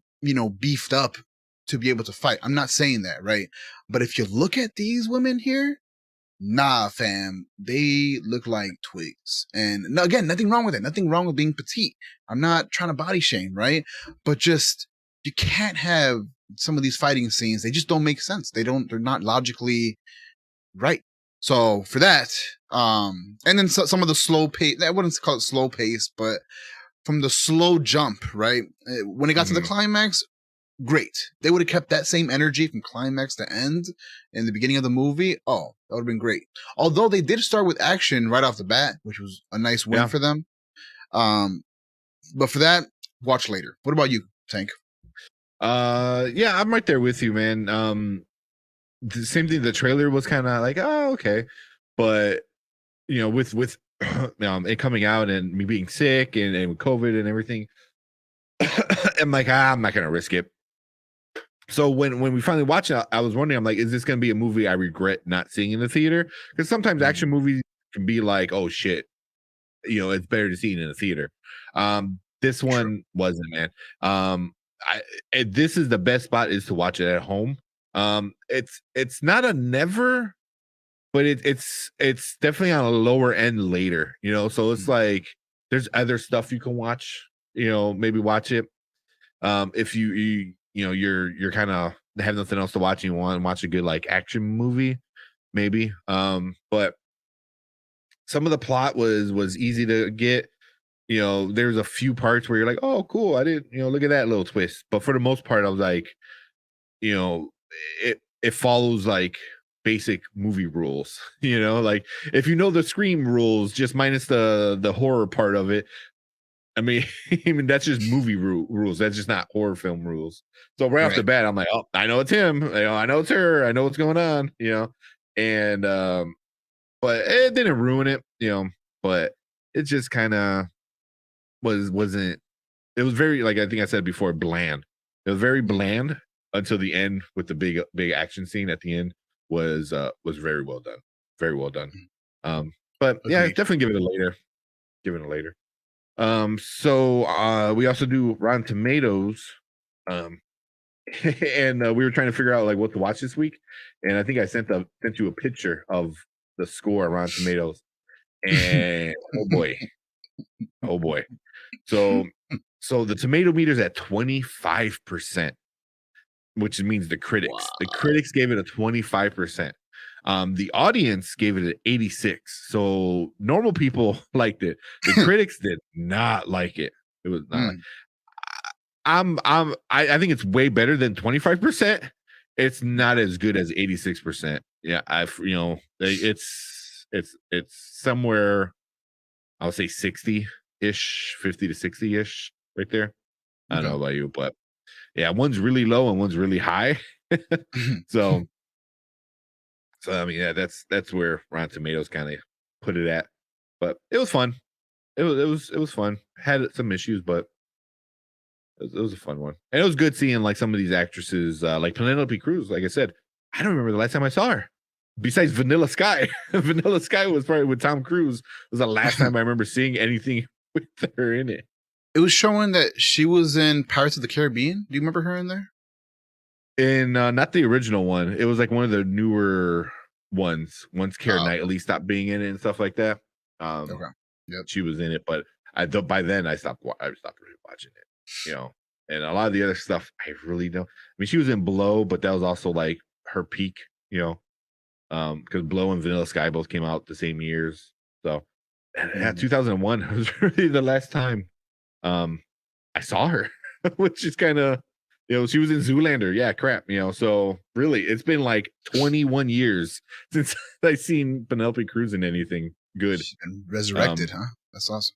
beefed up to be able to fight. I'm not saying that, right? But if you look at these women here, nah, fam, they look like twigs. And again, nothing wrong with it. Nothing wrong with being petite. I'm not trying to body shame, right? But just, you can't have some of these fighting scenes. They just don't make sense. They're not logically right. So for that, and then some of the slow pace, I wouldn't call it slow pace, but from the slow jump, right? When it got to the climax, great. They would have kept that same energy from climax to end in the beginning of the movie. Oh, that would have been great. Although they did start with action right off the bat, which was a nice win for them. But for that, watch later. What about you, Tank?
Yeah, I'm right there with you, man. The same thing. The trailer was kind of like, oh, okay, but with it coming out and me being sick and with COVID and everything, I'm like, I'm not gonna risk it. So when we finally watched it, I was wondering, I'm like, is this gonna be a movie I regret not seeing in the theater? Because sometimes action movies can be like, oh shit, it's better to see it in the theater. This one wasn't, man. This is the best spot is to watch it at home. It's not a never, but it's definitely on a lower end later, so it's like there's other stuff you can watch, maybe watch it. If you're kind of have nothing else to watch and you want to watch a good like action movie, maybe. But some of the plot was easy to get. There's a few parts where you're like, oh, cool. I didn't, look at that little twist. But for the most part, I was like, it follows like basic movie rules, like if the Scream rules, just minus the horror part of it. I mean, that's just movie rules. That's just not horror film rules. So right off the bat, I'm like, oh, I know it's him. I know it's her. I know what's going on, and but it didn't ruin it, but it just kind of wasn't. It was very, like I think I said before, bland. It was very bland until the end with the big action scene at the end was very well done. Very well done. But yeah, definitely give it a later. Give it a later. So we also do Rotten Tomatoes. And we were trying to figure out like what to watch this week. And I think I sent you a picture of the score on Rotten Tomatoes. And oh boy. So So the tomato meter's at 25%, which means the critics gave it a 25%. The audience gave it an 86. So normal people liked it. The critics did not like it. It was not like I think it's way better than 25%. It's not as good as 86%. Yeah, it's somewhere, I'll say 60-ish, 50 to 60-ish right there. I don't know about you, but yeah, one's really low and one's really high. so I mean, yeah, that's where Rotten Tomatoes kind of put it at. But it was fun. It was fun. Had some issues, but it was a fun one. And it was good seeing like some of these actresses, like Penelope Cruz. Like I said, I don't remember the last time I saw her. Besides Vanilla Sky. Vanilla Sky was probably with Tom Cruise. Was the last time I remember seeing anything with her in it.
It was showing that she was in Pirates of the Caribbean. Do you remember her in there?
In not the original one. It was like one of the newer ones. Once Keira Knightley stopped being in it and stuff like that. She was in it, but by then I stopped really watching it. You know, and a lot of the other stuff I really don't. I mean, she was in Blow, but that was also like her peak. You know. Because Blow and Vanilla Sky both came out the same years. So, yeah, 2001 was really the last time I saw her, which is kind of, you know, she was in Zoolander. Yeah, crap. You know, so really, it's been like 21 years since I've seen Penelope Cruz in anything good.
She's been resurrected, huh? That's awesome.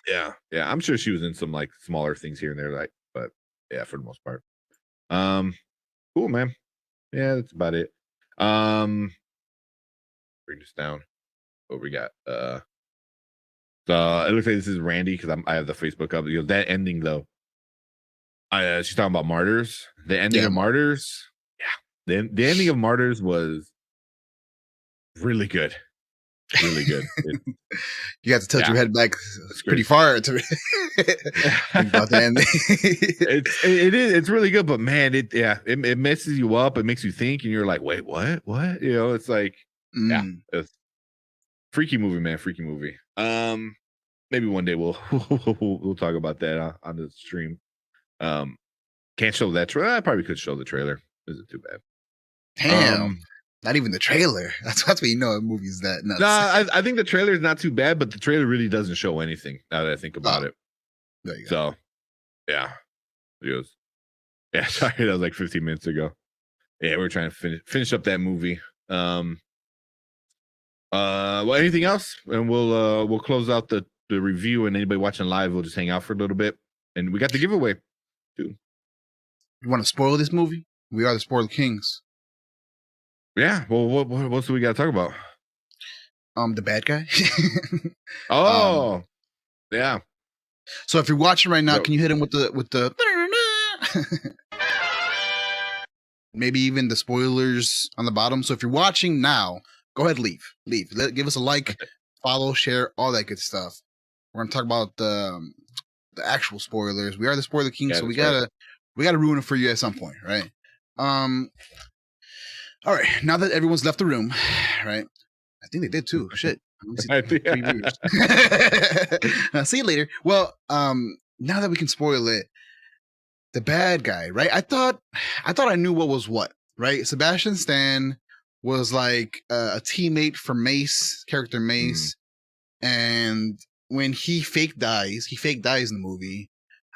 Yeah, I'm sure she was in some like smaller things here and there, like, but yeah, for the most part. Cool, man. Yeah, that's about it. Bring this down. What we got? So it looks like this is Randy because I have the Facebook up. You know, that ending though. She's talking about Martyrs. The ending of Martyrs. Yeah, the ending of Martyrs was really good. Really good.
You have to tilt your head back pretty far to think about the ending.
It's really good, but man, it messes you up. It makes you think, and you're like, wait, what? You know, it's like, it's freaky movie, man. Freaky movie. Maybe one day we'll talk about that on the stream. Can't show that trailer. I probably could show the trailer. Isn't too bad.
Damn. Not even the trailer. That's what you know a movie's that nuts.
Nah, I think the trailer is not too bad, but the trailer really doesn't show anything now that I think about it.
There you
So,
go.
yeah. Sorry, that was like 15 minutes ago. Yeah, we're trying to finish up that movie. Well, anything else? And we'll close out the review, and anybody watching live will just hang out for a little bit. And we got the giveaway too.
You want to spoil this movie? We are the Spoiler Kings.
Yeah, well, what do we got to talk about?
The bad guy.
Yeah.
So if you're watching right now, can you hit him with the maybe even the spoilers on the bottom? So if you're watching now, go ahead, leave. Give us a like, follow, share, all that good stuff. We're gonna talk about the actual spoilers. We are the Spoiler Kings, so we gotta ruin it for you at some point, right? All right, now that everyone's left the room, right? I think they did too. Shit. See you later. Well, now that we can spoil it, the bad guy, right? I thought I knew what was what, right? Sebastian Stan was like a teammate for Mace, character Mace, and when he fake dies in the movie.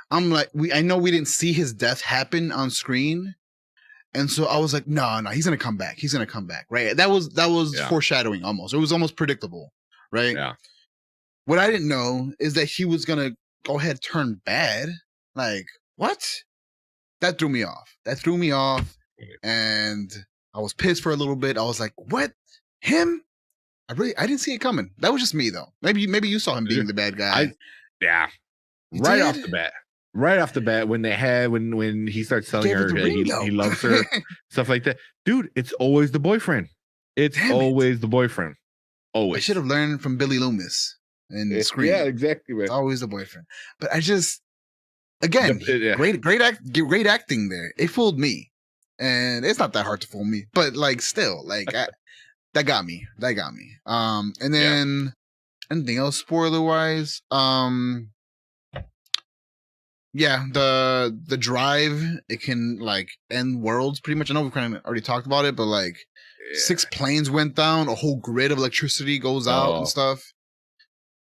I'm like, I know we didn't see his death happen on screen. And so I was like, no, he's gonna come back. He's gonna come back, right? That was foreshadowing almost. It was almost predictable, right? Yeah. What I didn't know is that he was gonna go ahead and turn bad. Like, what? That threw me off. And I was pissed for a little bit. I was like, what? Him? I didn't see it coming. That was just me though. Maybe you saw him being the bad guy.
Right off the bat. Right off the bat, when he starts telling her he loves her, stuff like that, dude, it's always the boyfriend. It's always the boyfriend. Always.
I should have learned from Billy Loomis in Scream.
Yeah, exactly. Right.
It's always the boyfriend. But I just, again, great acting there. It fooled me, and it's not that hard to fool me. But like, still, like that got me. And then anything else spoiler wise? Yeah, the drive, it can like end worlds pretty much. I know we kind of already talked about it, but like 6 planes went down, a whole grid of electricity goes out and
Oh.
stuff.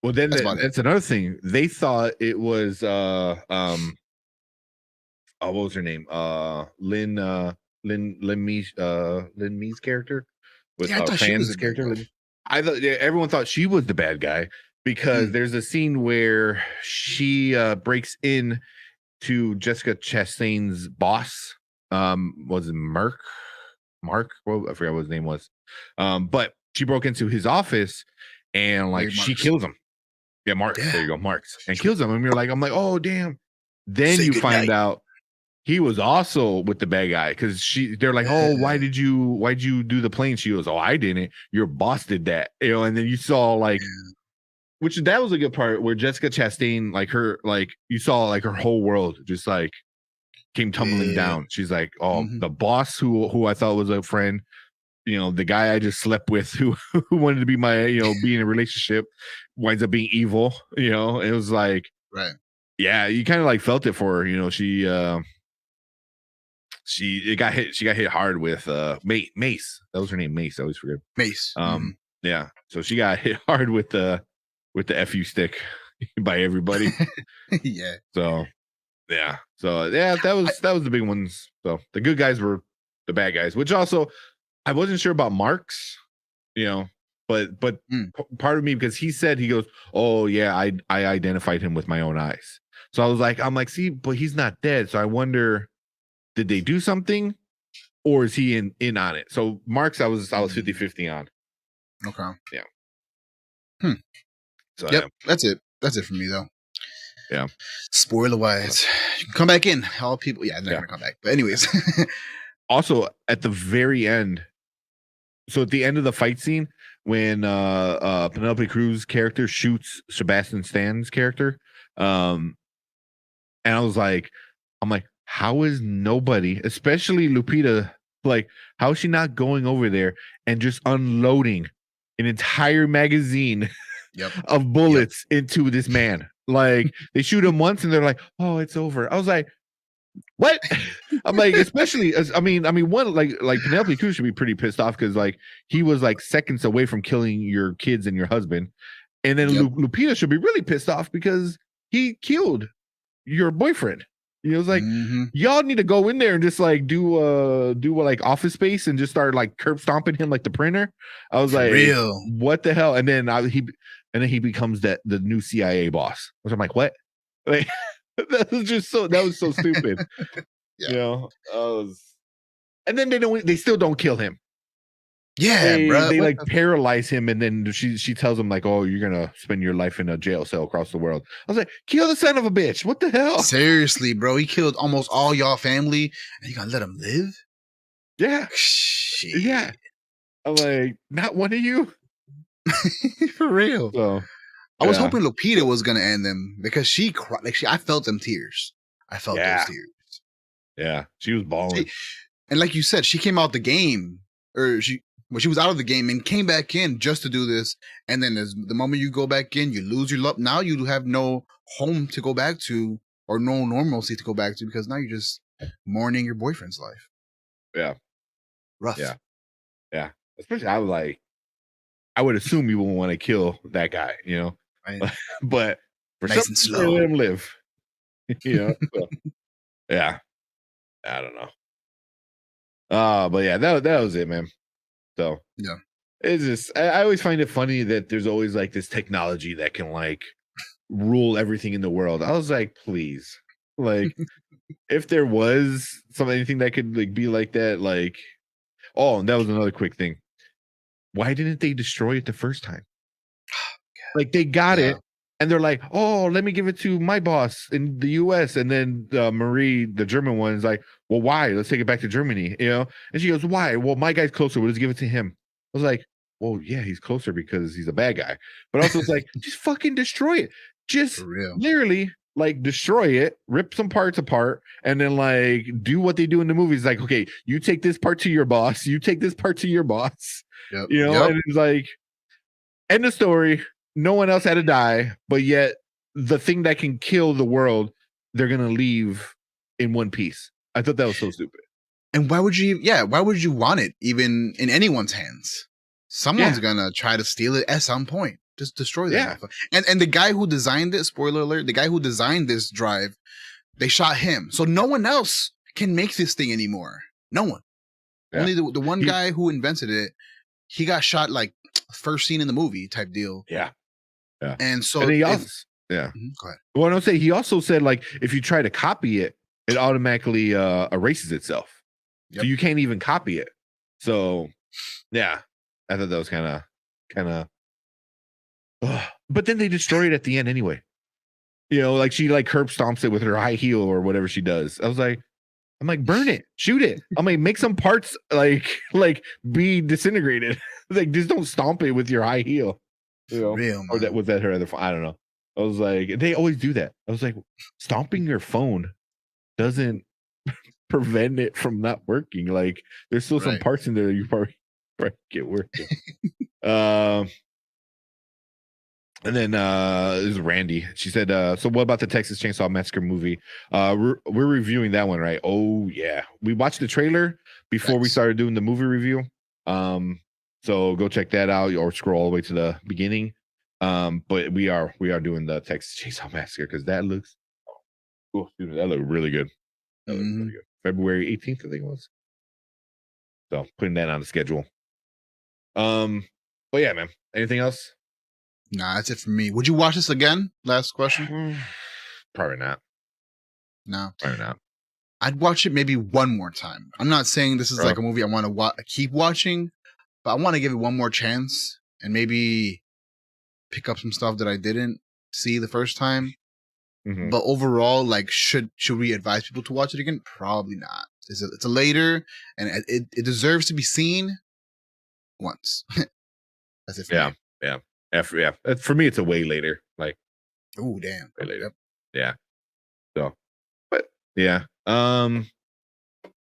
Well, then
That's about it.
that's another thing. They thought it was what was her name? Lynn Me's character with
Yeah, I thought she was
fans
the bad
character.
guy.
I thought everyone thought she was the bad guy because there's a scene where she breaks in to Jessica Chastain's boss. Was it Mark? Well, I forgot what his name was. But she broke into his office and like she kills him. Yeah, Mark.
Yeah.
There you go, Marks, and kills him. And I'm like, oh damn. Then
Say
you
good
find
night.
out he was also with the bad guy because they're like, oh, why'd you do the plane? She goes, oh, I didn't. Your boss did that, and then you saw like, which that was a good part where Jessica Chastain, you saw like her whole world just like came tumbling down. She's like, oh, the boss who I thought was a friend, the guy I just slept with who wanted to be my, be in a relationship winds up being evil, it was like,
right.
Yeah, you kind of like felt it for her, she got hit hard with Mace. That was her name, Mace. I always forget.
Mace.
Yeah. So she got hit hard with the FU stick by everybody.
Yeah.
So yeah. So yeah, that was the big ones. So the good guys were the bad guys, which also I wasn't sure about Marks, but part of me, because he goes, oh yeah, I identified him with my own eyes. So I'm like, see, but he's not dead. So I wonder, did they do something or is he in on it? So Marks, I was 50-50 on.
Okay.
Yeah. So
yep, that's it. That's it for me though.
Yeah.
Spoiler wise, you can come back in. All people, they're not gonna come back. But anyways,
also at the very end, so at the end of the fight scene, when Penelope Cruz character shoots Sebastian Stan's character, and I'm like, how is nobody, especially Lupita, like, how is she not going over there and just unloading an entire magazine of bullets into this man? Like, they shoot him once and they're like, oh, it's over. I was like, what? I'm like, especially as one like Penelope Cruz should be pretty pissed off because like he was like seconds away from killing your kids and your husband, and then Lupita should be really pissed off because he killed your boyfriend. It was like, y'all need to go in there and just like do like Office Space and just start like curb stomping him like the printer. I was like, real, what the hell? And then he becomes the new CIA boss. Which I'm like, what? Like, that was so stupid. And then they still don't kill him.
Yeah, bro.
They like paralyze him, and then she tells him like, oh, you're gonna spend your life in a jail cell across the world. I was like, kill the son of a bitch. What the hell?
Seriously, bro. He killed almost all y'all family, and you gonna let him live?
Yeah.
Shit.
Yeah. I'm like, not one of you?
For real.
So
I was hoping Lupita was gonna end them because she cried. Like I felt them tears. I felt those tears.
Yeah, she was bawling.
And like you said, she came out the game, or she was out of the game and came back in just to do this. And then the moment you go back in, you lose your love. Now you have no home to go back to or no normalcy to go back to because now you're just mourning your boyfriend's life.
Yeah.
Rough.
Yeah. Yeah. Especially I would assume you wouldn't want to kill that guy, Right. But for
nice and slow,
let him live. So, yeah. I don't know. But yeah, that was it, man. So
yeah,
it's just I always find it funny that there's always like this technology that can like rule everything in the world. I was like, please, like, if there was anything that could like be like that, like, oh, and that was another quick thing. Why didn't they destroy it the first time? Like they got it. And they're like, oh, let me give it to my boss in the US. And then Marie, the German one, is like, well, why? Let's take it back to Germany, And she goes, why? Well, my guy's closer. We'll just give it to him. I was like, well, yeah, he's closer because he's a bad guy. But also it's like, just fucking destroy it. Just literally like destroy it, rip some parts apart, and then like do what they do in the movies. Like, okay, you take this part to your boss. You take this part to your boss. And it's like, end of story. No one else had to die, but yet the thing that can kill the world they're gonna leave in one piece. I thought that was so stupid.
And why would you want it even in anyone's hands? Someone's gonna try to steal it at some point. Just destroy that.
Yeah.
And the guy who designed it, spoiler alert, the guy who designed this drive, they shot him. So no one else can make this thing anymore. No one.
Yeah.
Only the one guy who invented it, he got shot like first scene in the movie type deal.
Yeah. Yeah.
And so
he also, go ahead. Well, I don't say he also said like if you try to copy it, it automatically erases itself. Yep. So you can't even copy it. So yeah, I thought that was kind of. But then they destroy it at the end anyway. You know, like she like curb stomps it with her high heel or whatever she does. I'm like, burn it, shoot it. I'm like, make some parts like be disintegrated. Like, just don't stomp it with your high heel. You know,
real,
or that was that her other phone. I don't know. I was like, they always do that. I was like, stomping your phone doesn't prevent it from not working. Like, there's still some parts in there that you probably get working. And then this is Randy. She said, so what about the Texas Chainsaw Massacre movie? We're reviewing that one, right? Oh yeah. We watched the trailer before we started doing the movie review. So go check that out or scroll all the way to the beginning. But we are doing the Texas Chainsaw Massacre because that looks that looked really good. That looked really good. February 18th, I think it was. So putting that on the schedule. But yeah, man. Anything else?
Nah, that's it for me. Would you watch this again? Last question.
Probably not.
No,
probably not.
I'd watch it maybe one more time. I'm not saying this is like a movie I want to keep watching, but I want to give it one more chance and maybe pick up some stuff that I didn't see the first time. Mm-hmm. But overall, like, should we advise people to watch it again? Probably not. It's a later, and it deserves to be seen once. That's it for me.
Yeah. For me, it's a way later. Like,
oh damn,
way later. Yeah. So, but yeah, but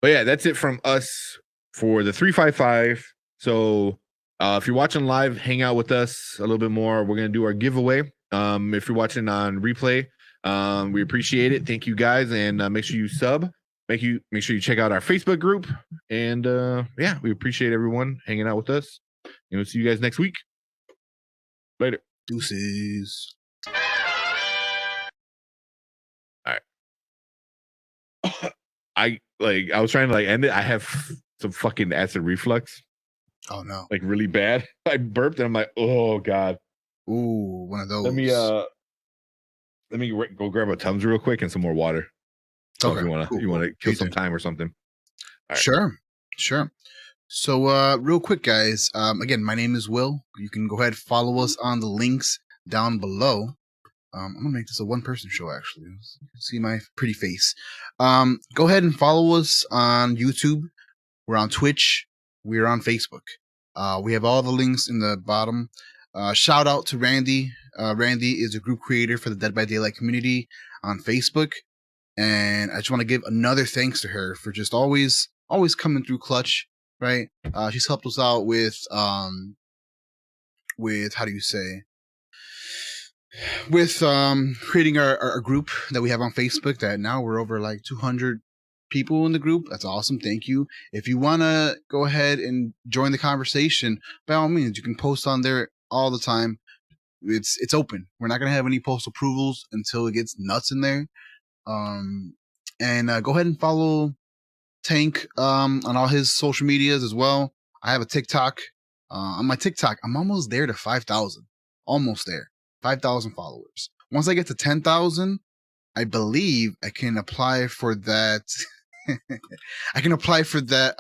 yeah, that's it from us for the 355. So, if you're watching live, hang out with us a little bit more. We're gonna do our giveaway. If you're watching on replay, we appreciate it. Thank you guys, and make sure you sub. Make sure you check out our Facebook group, and yeah, we appreciate everyone hanging out with us. And we'll see you guys next week. Later.
Deuces.
All right. I was trying to like end it. I have some fucking acid reflux.
Oh no.
Like really bad. I burped and I'm like, oh God.
Ooh, one of those.
Let me go grab a Tums real quick and some more water. So if you wanna kill some time or something.
Right. Sure. So real quick, guys, again, my name is Will. You can go ahead and follow us on the links down below. I'm gonna make this a one-person show, actually. You can see my pretty face. Go ahead and follow us on YouTube. We're on Twitch. We're on Facebook. We have all the links in the bottom. Shout out to Randy. Randy is a group creator for the Dead by Daylight community on Facebook. And I just want to give another thanks to her for just always coming through clutch. Right. She's helped us out with how do you say, with creating our group that we have on Facebook, that now we're over like 200 people in the group. That's awesome. Thank you. If you want to go ahead and join the conversation, by all means, you can post on there all the time. It's open. We're not going to have any post approvals until it gets nuts in there. And go ahead and follow Tank on all his social medias as well. I have a TikTok. On my TikTok, I'm almost there to 5,000. Almost there. 5,000 followers. Once I get to 10,000, I believe I can apply for that. I can apply for that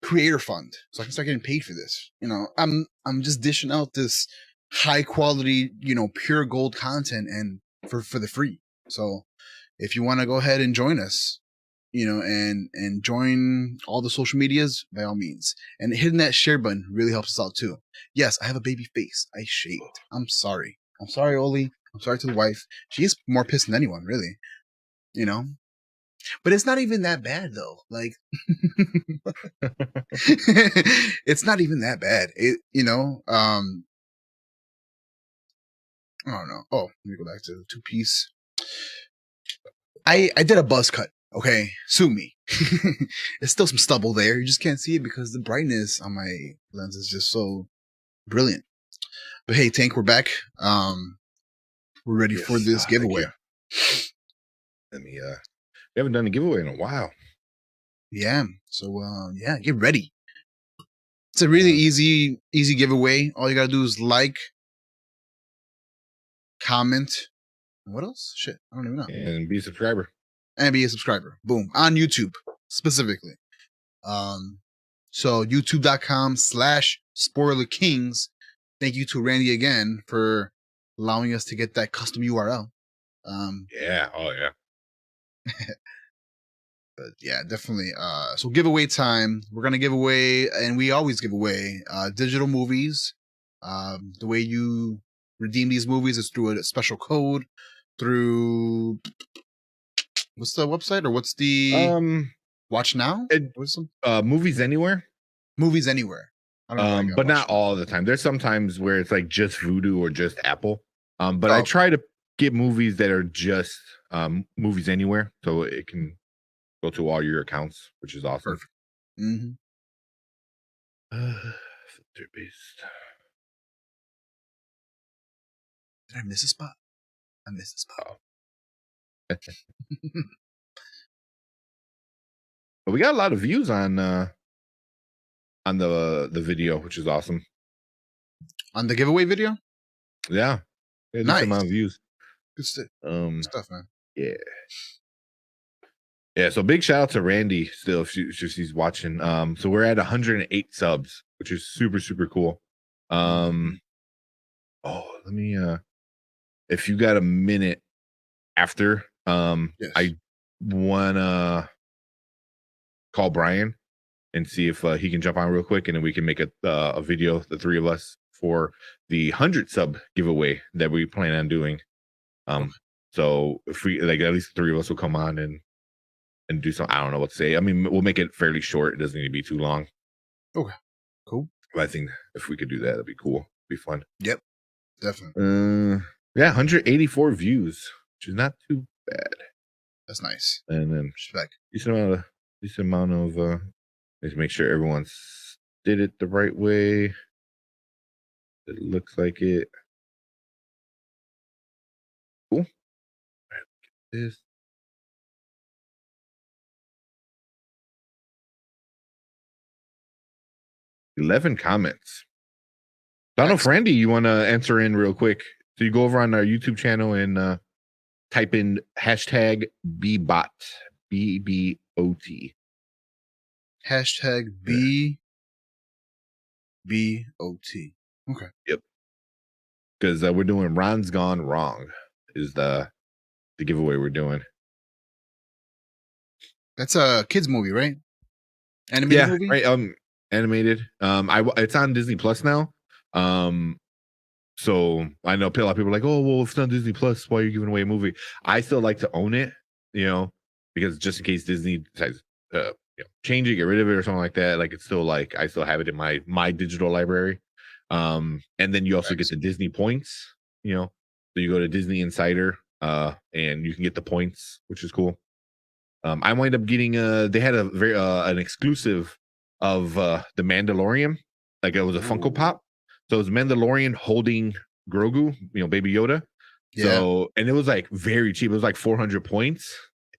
creator fund, so I can start getting paid for this. You know, I'm just dishing out this high quality, pure gold content and for the free. So if you want to go ahead and join us, and join all the social medias, by all means. And hitting that share button really helps us out too. Yes, I have a baby face. I shaved. I'm sorry. Oli. I'm sorry to the wife. She is more pissed than anyone, really. But it's not even that bad though. Like, it's not even that bad. I don't know. Oh, let me go back to the 2-piece. I did a buzz cut. Okay, sue me. There's still some stubble there. You just can't see it because the brightness on my lens is just so brilliant. But hey, Tank, we're back. We're ready for this
Thank
giveaway.
you. Let me we haven't done a giveaway in a while.
Yeah. So yeah, get ready. It's a really easy giveaway. All you gotta do is like, comment. What else? Shit, I don't even know.
And be a subscriber.
And be a subscriber. Boom. On YouTube specifically. So youtube.com/spoilerkings. Thank you to Randy again for allowing us to get that custom URL.
Yeah. Oh yeah.
But yeah, definitely. So giveaway time. We're gonna give away, and we always give away digital movies. The way you redeem these movies is through a special code. Through what's the website or what's the Watch Now? What's some
Movies Anywhere.
Movies Anywhere. I don't know.
But not all the time. There's some times where it's like just Vudu or just Apple. But I
okay.
try to get movies that are just Movies Anywhere, so it can go to all your accounts, which is awesome.
Perfect. Mm-hmm.
Filter based.
Did I miss a spot? I missed a spot.
But we got a lot of views on the video, which is awesome.
On the giveaway video?
Yeah.
Nice
amount of views.
Good stuff.
Good
stuff, man.
Yeah. Yeah, so big shout out to Randy still if she's watching. So we're at 108 subs, which is super, super cool. Let me if you got a minute after,
yes.
I wanna call Brian and see if he can jump on real quick, and then we can make a video, the three of us, for the 100 sub giveaway that we plan on doing. So if we like, at least the three of us will come on and do something. I don't know what to say. I mean, we'll make it fairly short. It doesn't need to be too long.
Okay, cool.
But I think if we could do that, it'd be cool. It'd be fun.
Yep, definitely.
Yeah, 184 views, which is not too bad.
That's nice.
And then
respect.
Decent amount of let's make sure everyone's did it the right way. It looks like it. Cool. All right, look at this. $11 comments. I don't know if Randy, you want to answer in real quick. So you go over on our YouTube channel and type in hashtag BBOT. BBOT.
Hashtag BBOT. Okay.
Yep. Because we're doing Ron's Gone Wrong is the giveaway we're doing.
That's a kids movie, right? Animated movie?
Right. Animated. It's on Disney Plus now. So I know a lot of people are like, oh, well, if it's on Disney Plus, why are you giving away a movie? I still like to own it, because just in case Disney decides change it, get rid of it or something like that. Like, it's still like, I still have it in my digital library. And then you also get the Disney points, so you go to Disney Insider, and you can get the points, which is cool. I wind up getting they had a very an exclusive of the Mandalorian. Like, it was a Funko Pop. So it was Mandalorian holding Grogu, Baby Yoda.
Yeah.
So, and it was like very cheap. It was like 400 points.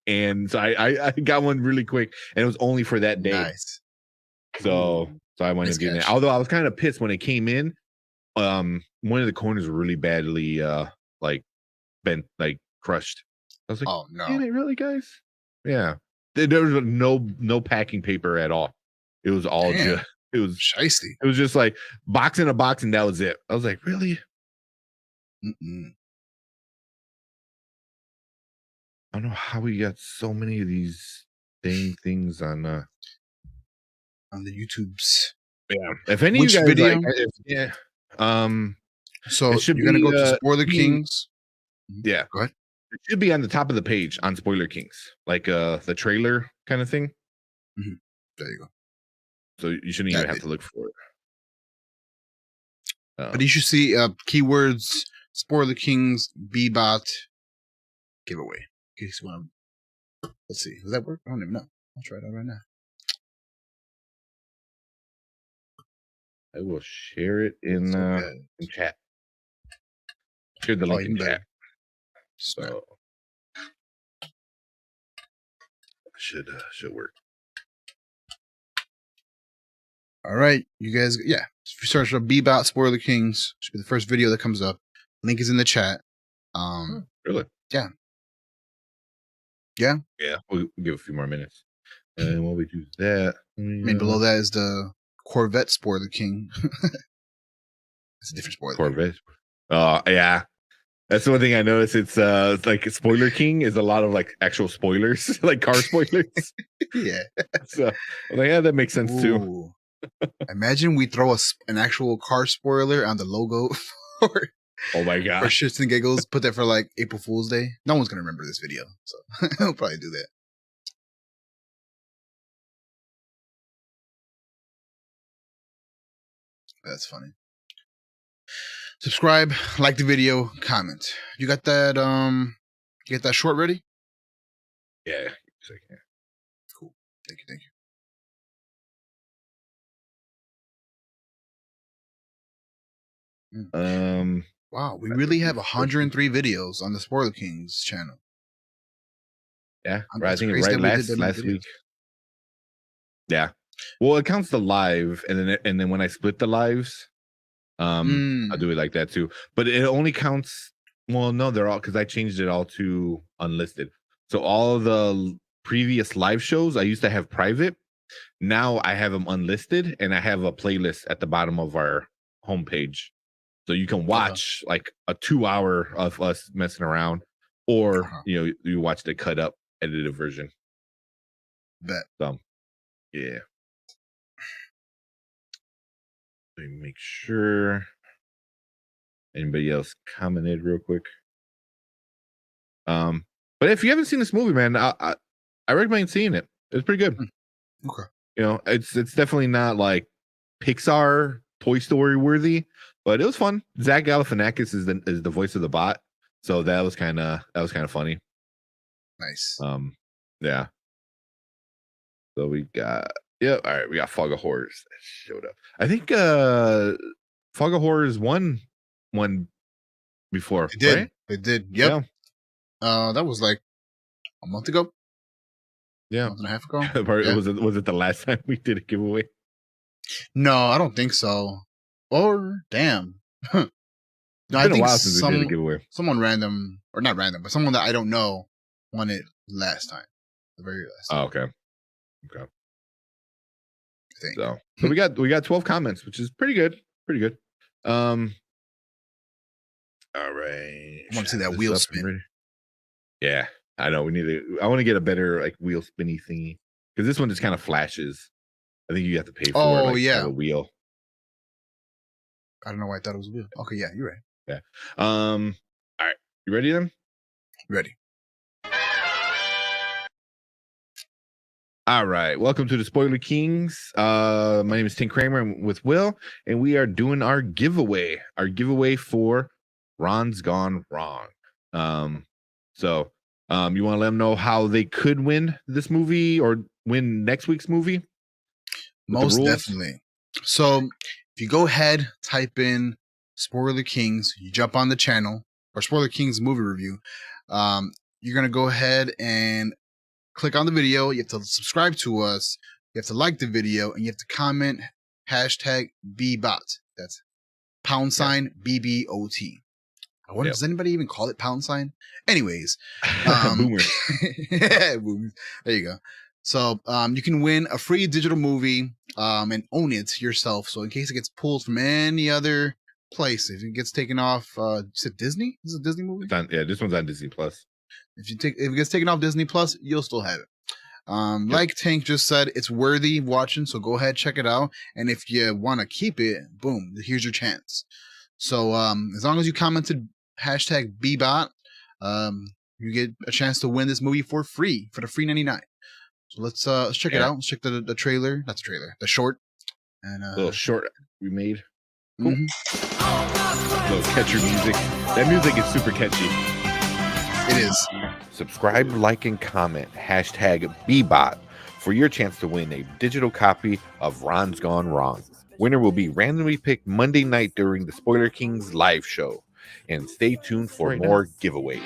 And so I got one really quick, and it was only for that day.
Nice.
So I wound up getting it. Although I was kind of pissed when it came in. One of the corners were really badly bent, like crushed. I was like,
oh no,
damn it, really, guys? Yeah. There was no packing paper at all. It was all just it was
shiesty.
It was just like box in a box, and that was it. I was like, really?
Mm-mm.
I don't know how we got so many of these dang things on
the YouTubes.
Yeah. If any of you guys
video?
So
you're gonna go to Spoiler Kings.
Yeah.
Go ahead.
It should be on the top of the page on Spoiler Kings, like the trailer kind of thing.
Mm-hmm. There you go.
So you shouldn't even have to look for it.
But you should see keywords Spoiler Kings, Bbot, giveaway. In case you want to, let's see. Does that work? I don't even know. I'll try it out right now.
I will share it in chat. Share the link in chat. So should work.
All right, you guys. Yeah, if you search up Bebop Spoiler Kings, should be the first video that comes up. Link is in the chat.
Really?
Yeah.
We'll give a few more minutes, and while we do that,
below that is the Corvette Spoiler King. It's a different spoiler.
Corvette. Oh yeah, that's the one thing I noticed. It's like Spoiler King is a lot of like actual spoilers, like car spoilers.
Yeah.
So like, yeah, that makes sense too.
Imagine we throw an actual car spoiler on the logo for
Oh my god.
for shits and giggles. Put that for like April Fool's Day. No one's gonna remember this video, so I'll probably do that. That's funny. Subscribe, like the video, comment. You got that? You get that short ready?
Yeah.
Cool. Thank you. Wow, we really have 103 videos on the Spoiler Kings channel.
Yeah,
That's
I think
crazy
right
that we did that
last
many
week. Yeah. Well, it counts the live, and then when I split the lives, I'll do it like that too. But it only counts. Well, no, they're all because I changed it all to unlisted. So all the previous live shows I used to have private. Now I have them unlisted, and I have a playlist at the bottom of our homepage. So you can watch like a 2-hour of us messing around, or you watch the cut up edited version.
Bet.
So yeah. Let me make sure. Anybody else commented real quick? But if you haven't seen this movie, man, I recommend seeing it. It's pretty good.
Okay.
You know, it's definitely not like Pixar, Toy Story worthy, but it was fun. Zach Galifianakis is the voice of the bot, so that was kind of funny.
Nice.
Yeah. So we got all right. We got Fog of Horrors that showed up. I think Fog of Horrors won before.
It did.
Right?
It did. Yep.
Yeah.
That was like a month ago.
Yeah.
A month and a half ago.
Yeah. Was it the last time we did a giveaway?
No, I don't think so. Or damn. No,
It's been a while since we did a giveaway.
Someone random, or not random, but someone that I don't know won it last time. The very last time.
Oh, okay. So we got 12 comments, which is pretty good. All right.
I want to see that wheel spin.
Yeah, I know. I want to get a better like wheel spinny thingy, because this one just kind of flashes. I think you have to pay for it. Like,
yeah,
a wheel.
I don't know why I thought it was a wheel. Okay, yeah, you're right.
Yeah. All right. You ready then?
Ready.
All right. Welcome to the Spoiler Kings. My name is Tim Kramer. I'm with Will, and we are doing our giveaway. Our giveaway for Ron's Gone Wrong. So you want to let them know how they could win this movie or win next week's movie?
Most definitely. So if you go ahead, type in Spoiler Kings, you jump on the channel, or Spoiler Kings movie review. You're going to go ahead and click on the video. You have to subscribe to us. You have to like the video, and you have to comment #BBOT. That's #BBOT. I wonder, does anybody even call it £? Anyways,
Boomer.
Boomers. There you go. So you can win a free digital movie and own it yourself. So in case it gets pulled from any other place, if it gets taken off, is it Disney? Is it a Disney movie?
This one's on Disney Plus.
If it gets taken off Disney Plus, you'll still have it. Like Tank just said, it's worthy watching. So go ahead, check it out. And if you want to keep it, boom, here's your chance. So as long as you commented #BBOT, you get a chance to win this movie for free, for the free 99. So let's check it out. Let's check the trailer. Not the trailer, the short. And
little short we made. Cool. Little catchy music. That music is super catchy.
It is.
Subscribe, like, and comment #BBot for your chance to win a digital copy of Ron's Gone Wrong. Winner will be randomly picked Monday night during the Spoiler Kings live show. And stay tuned for more giveaways.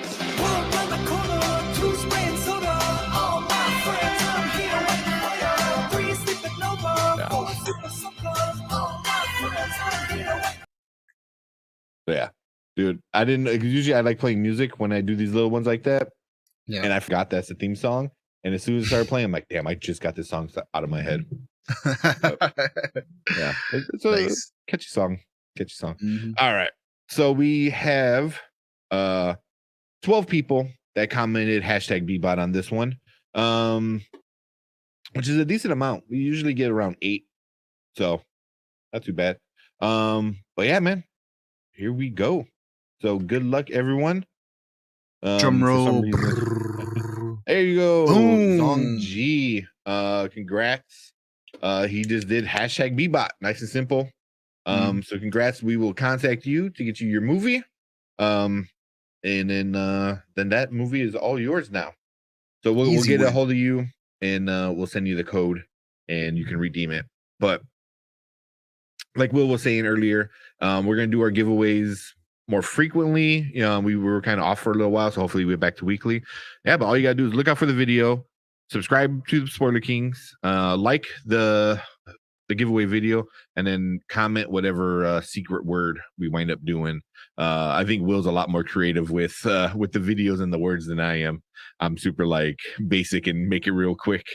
Yeah, dude, I didn't, because usually I like playing music when I do these little ones like that.
Yeah.
And I forgot that's the theme song. And as soon as I started playing, I'm like, damn, I just got this song out of my head. Yeah, it's a
Nice.
catchy song. Catchy song.
Mhm.
All right. So we have 12 people that commented #BBot on this one. Which is a decent amount. We usually get around 8. So not too bad. But yeah, man. Here we go. So good luck, everyone.
Drum roll.
There you go.
Boom.
Zong G. Congrats. He just did #BBot. Nice and simple. So congrats. We will contact you to get you your movie. And then that movie is all yours now. So we'll get a hold of you and we'll send you the code and you can redeem it. But like Will was saying earlier, we're gonna do our giveaways more frequently. We were kind of off for a little while, so hopefully we're back to weekly. Yeah, but all you gotta do is look out for the video, subscribe to the Spoiler Kings, like the giveaway video, and then comment whatever secret word we wind up doing. I think Will's a lot more creative with the videos and the words than I am. I'm super like basic and make it real quick.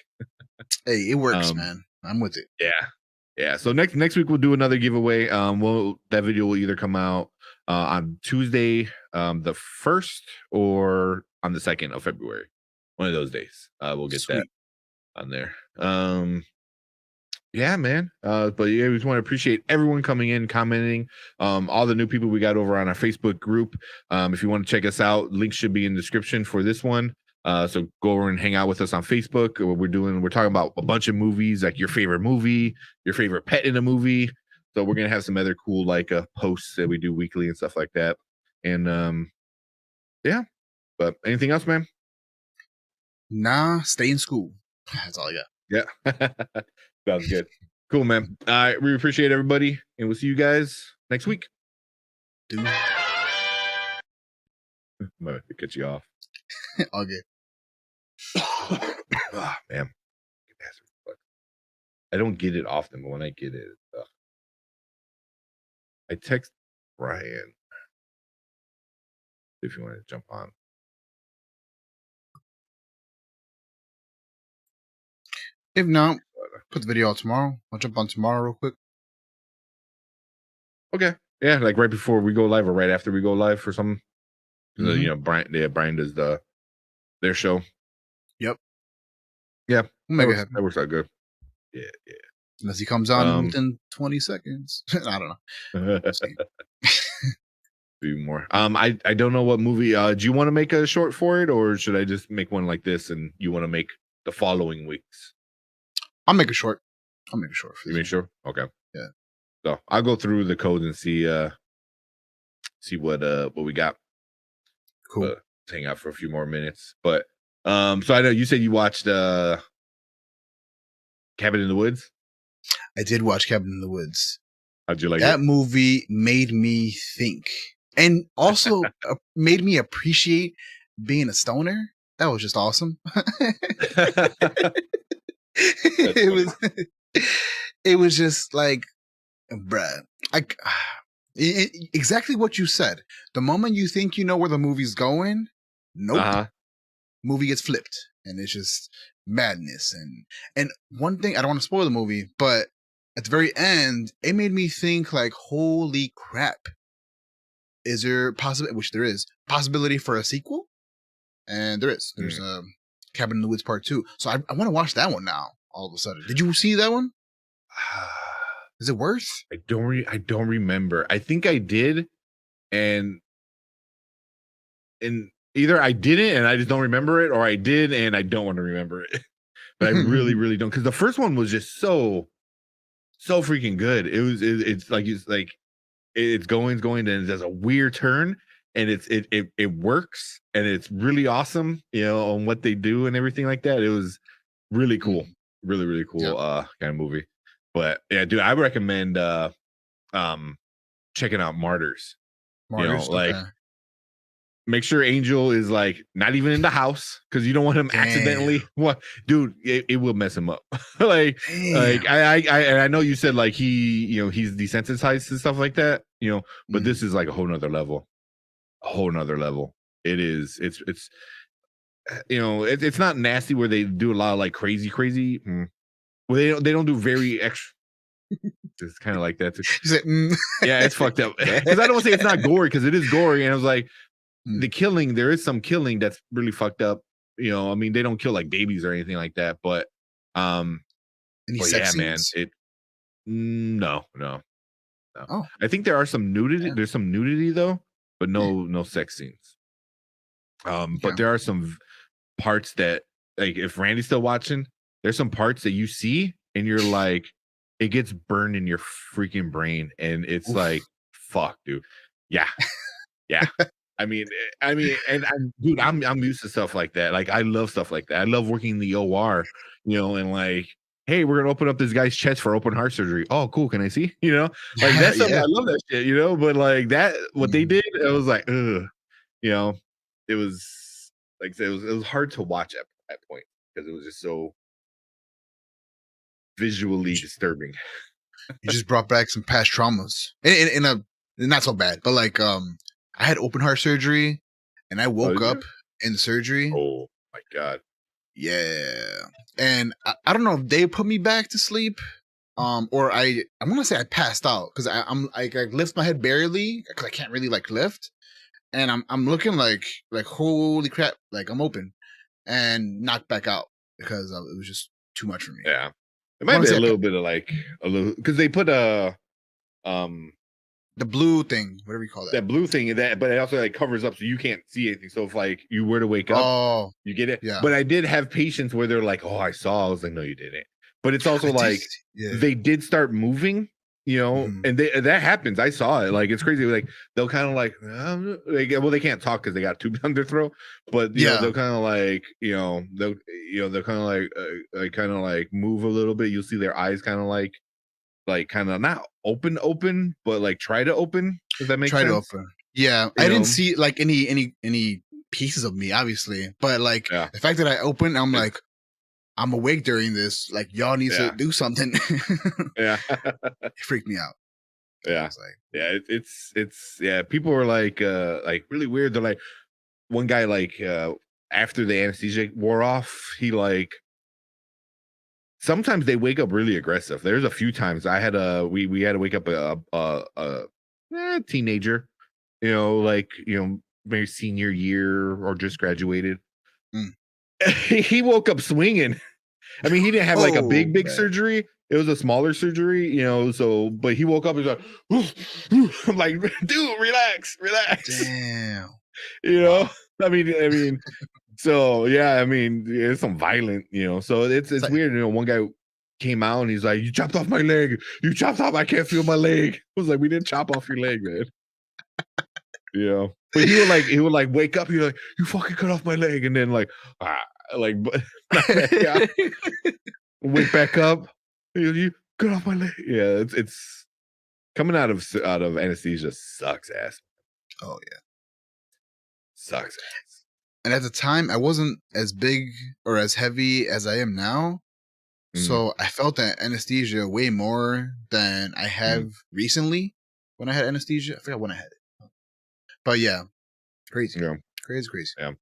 Hey, it works, man. I'm with it.
Yeah. So next week we'll do another giveaway. That video will either come out on Tuesday, the 1st, or on the 2nd of February. One of those days. We'll get that on there. Yeah, man. But yeah, we just want to appreciate everyone coming in, commenting. All the new people we got over on our Facebook group. If you want to check us out, links should be in the description for this one. So go over and hang out with us on Facebook. We're talking about a bunch of movies, like your favorite movie, your favorite pet in a movie. So we're gonna have some other cool like posts that we do weekly and stuff like that. And yeah. But anything else, man?
Nah, stay in school. That's all I got.
Yeah. Sounds good. Cool, man. All right, we appreciate everybody, and we'll see you guys next week.
Dude.
Might have to cut you off.
All good.
Oh, man. I don't get it often, but when I get it, I text Brian if you want to jump on.
If not, put the video out tomorrow. I'll jump on tomorrow real quick.
Okay. Yeah, like right before we go live or right after we go live for some. Brian does their show.
Yep.
Yeah.
We'll make it happen.
That works out good. Yeah.
Unless he comes on within 20 seconds. I don't know.
Few more. I don't know what movie. Do you want to make a short for it, or should I just make one like this and you want to make the following weeks?
I'll make it short. For
you make sure? Okay.
Yeah.
So I'll go through the codes and see what we got.
Cool.
Hang out for a few more minutes. But so I know you said you watched Cabin in the Woods.
I did watch Cabin in the Woods.
How'd you like
that
it?
movie made me think, and also made me appreciate being a stoner. That was just awesome. It was just like, bruh, exactly what you said. The moment you think you know where the movie's going, nope, movie gets flipped, and it's just madness. And one thing, I don't want to spoil the movie, but at the very end, it made me think like, holy crap, is there which there is possibility for a sequel? And there is. There's Cabin in the Woods Part 2. So I want to watch that one now. All of a sudden, did you see that one? Is it worth?
I don't remember. I think I did, and either I didn't and I just don't remember it, or I did and I don't want to remember it. But I really, really don't, because the first one was just so freaking good. It's going, and there's a weird turn, and it works, and it's really awesome, on what they do and everything like that. It was really cool, really cool, kind of movie. But yeah, dude, I recommend checking out Martyrs.
Martyrs,
Like,
okay.
make sure Angel is like not even in the house, because you don't want him accidentally. What, dude? It will mess him up. like I know you said like he's desensitized and stuff like that. But this is like a whole nother level. It is. It's it's not nasty where they do a lot of like crazy. Well, they don't do very extra. It's kind of like that too. Yeah, it's fucked up. Because I don't want to say it's not gory, because it is gory, and I was like, the killing, there is some killing that's really fucked up. I mean, they don't kill like babies or anything like that, but
Any sex scenes?
man, no.
Oh.
I think there are some nudity.
Yeah.
There's some nudity though, but no sex scenes. But there are some parts that, like, if Randy's still watching, there's some parts that you see and you're like, it gets burned in your freaking brain, and it's like, fuck, dude. Yeah. I mean, and dude, I'm used to stuff like that. Like, I love stuff like that. I love working in the OR, and like, hey, we're gonna open up this guy's chest for open heart surgery. Oh, cool. Can I see? Like, that's something I love that shit. But like that, what they did, it was like, ugh. It was like I said, it was hard to watch at that point, because it was just so visually disturbing.
You just brought back some past traumas in a not so bad, but like I had open heart surgery, and I woke up in surgery.
Oh my god!
Yeah, and I don't know if they put me back to sleep, or I'm gonna say I passed out, because I'm I lift my head barely, because I can't really like lift, and I'm looking like holy crap, like I'm open, and knocked back out because it was just too much for me.
Yeah. It might be a little bit of like because they put the
blue thing, whatever you call
that blue thing, but it also like covers up so you can't see anything. So if like you were to wake up, you get it.
Yeah.
But I did have patients where they're like, "Oh, I saw." I was like, "No, you didn't." But it's also like they did start moving, and that happens. I saw it. Like, it's crazy. Like, they'll kind of like, well, they can't talk because they got tubes down their throat. But they'll kind of like, they'll kind of like move a little bit. You'll see their eyes kind of like kind of not open, but like try to open. Does that make sense?
Try to open. Yeah, I didn't see like any pieces of me, obviously, but like the fact that I opened, I'm like, I'm awake during this. Like, y'all need to do something.
Yeah,
it freaked me out.
Yeah, it's people were like really weird. They're like, one guy, like, after the anesthesia wore off, he like, sometimes they wake up really aggressive. There's a few times I had we had to wake up a teenager, like, maybe senior year or just graduated. He woke up swinging. I mean, he didn't have like a big surgery. It was a smaller surgery, so, but he woke up and was like, I'm like, dude, relax.
Damn.
I mean, so yeah, I mean, it's some violent, so it's like, weird. One guy came out and he's like, "You chopped off my leg. You chopped off. I can't feel my leg." I was like, "We didn't chop off your leg, man." But he would like wake up. He's like, "You fucking cut off my leg," and then like, wake back up. You cut off my leg. Yeah, it's coming out of anesthesia sucks ass.
Oh yeah,
sucks ass.
And at the time, I wasn't as big or as heavy as I am now. So I felt that anesthesia way more than I have recently when I had anesthesia. I forgot when I had it. But yeah, crazy.
Yeah.
Crazy.
Yeah.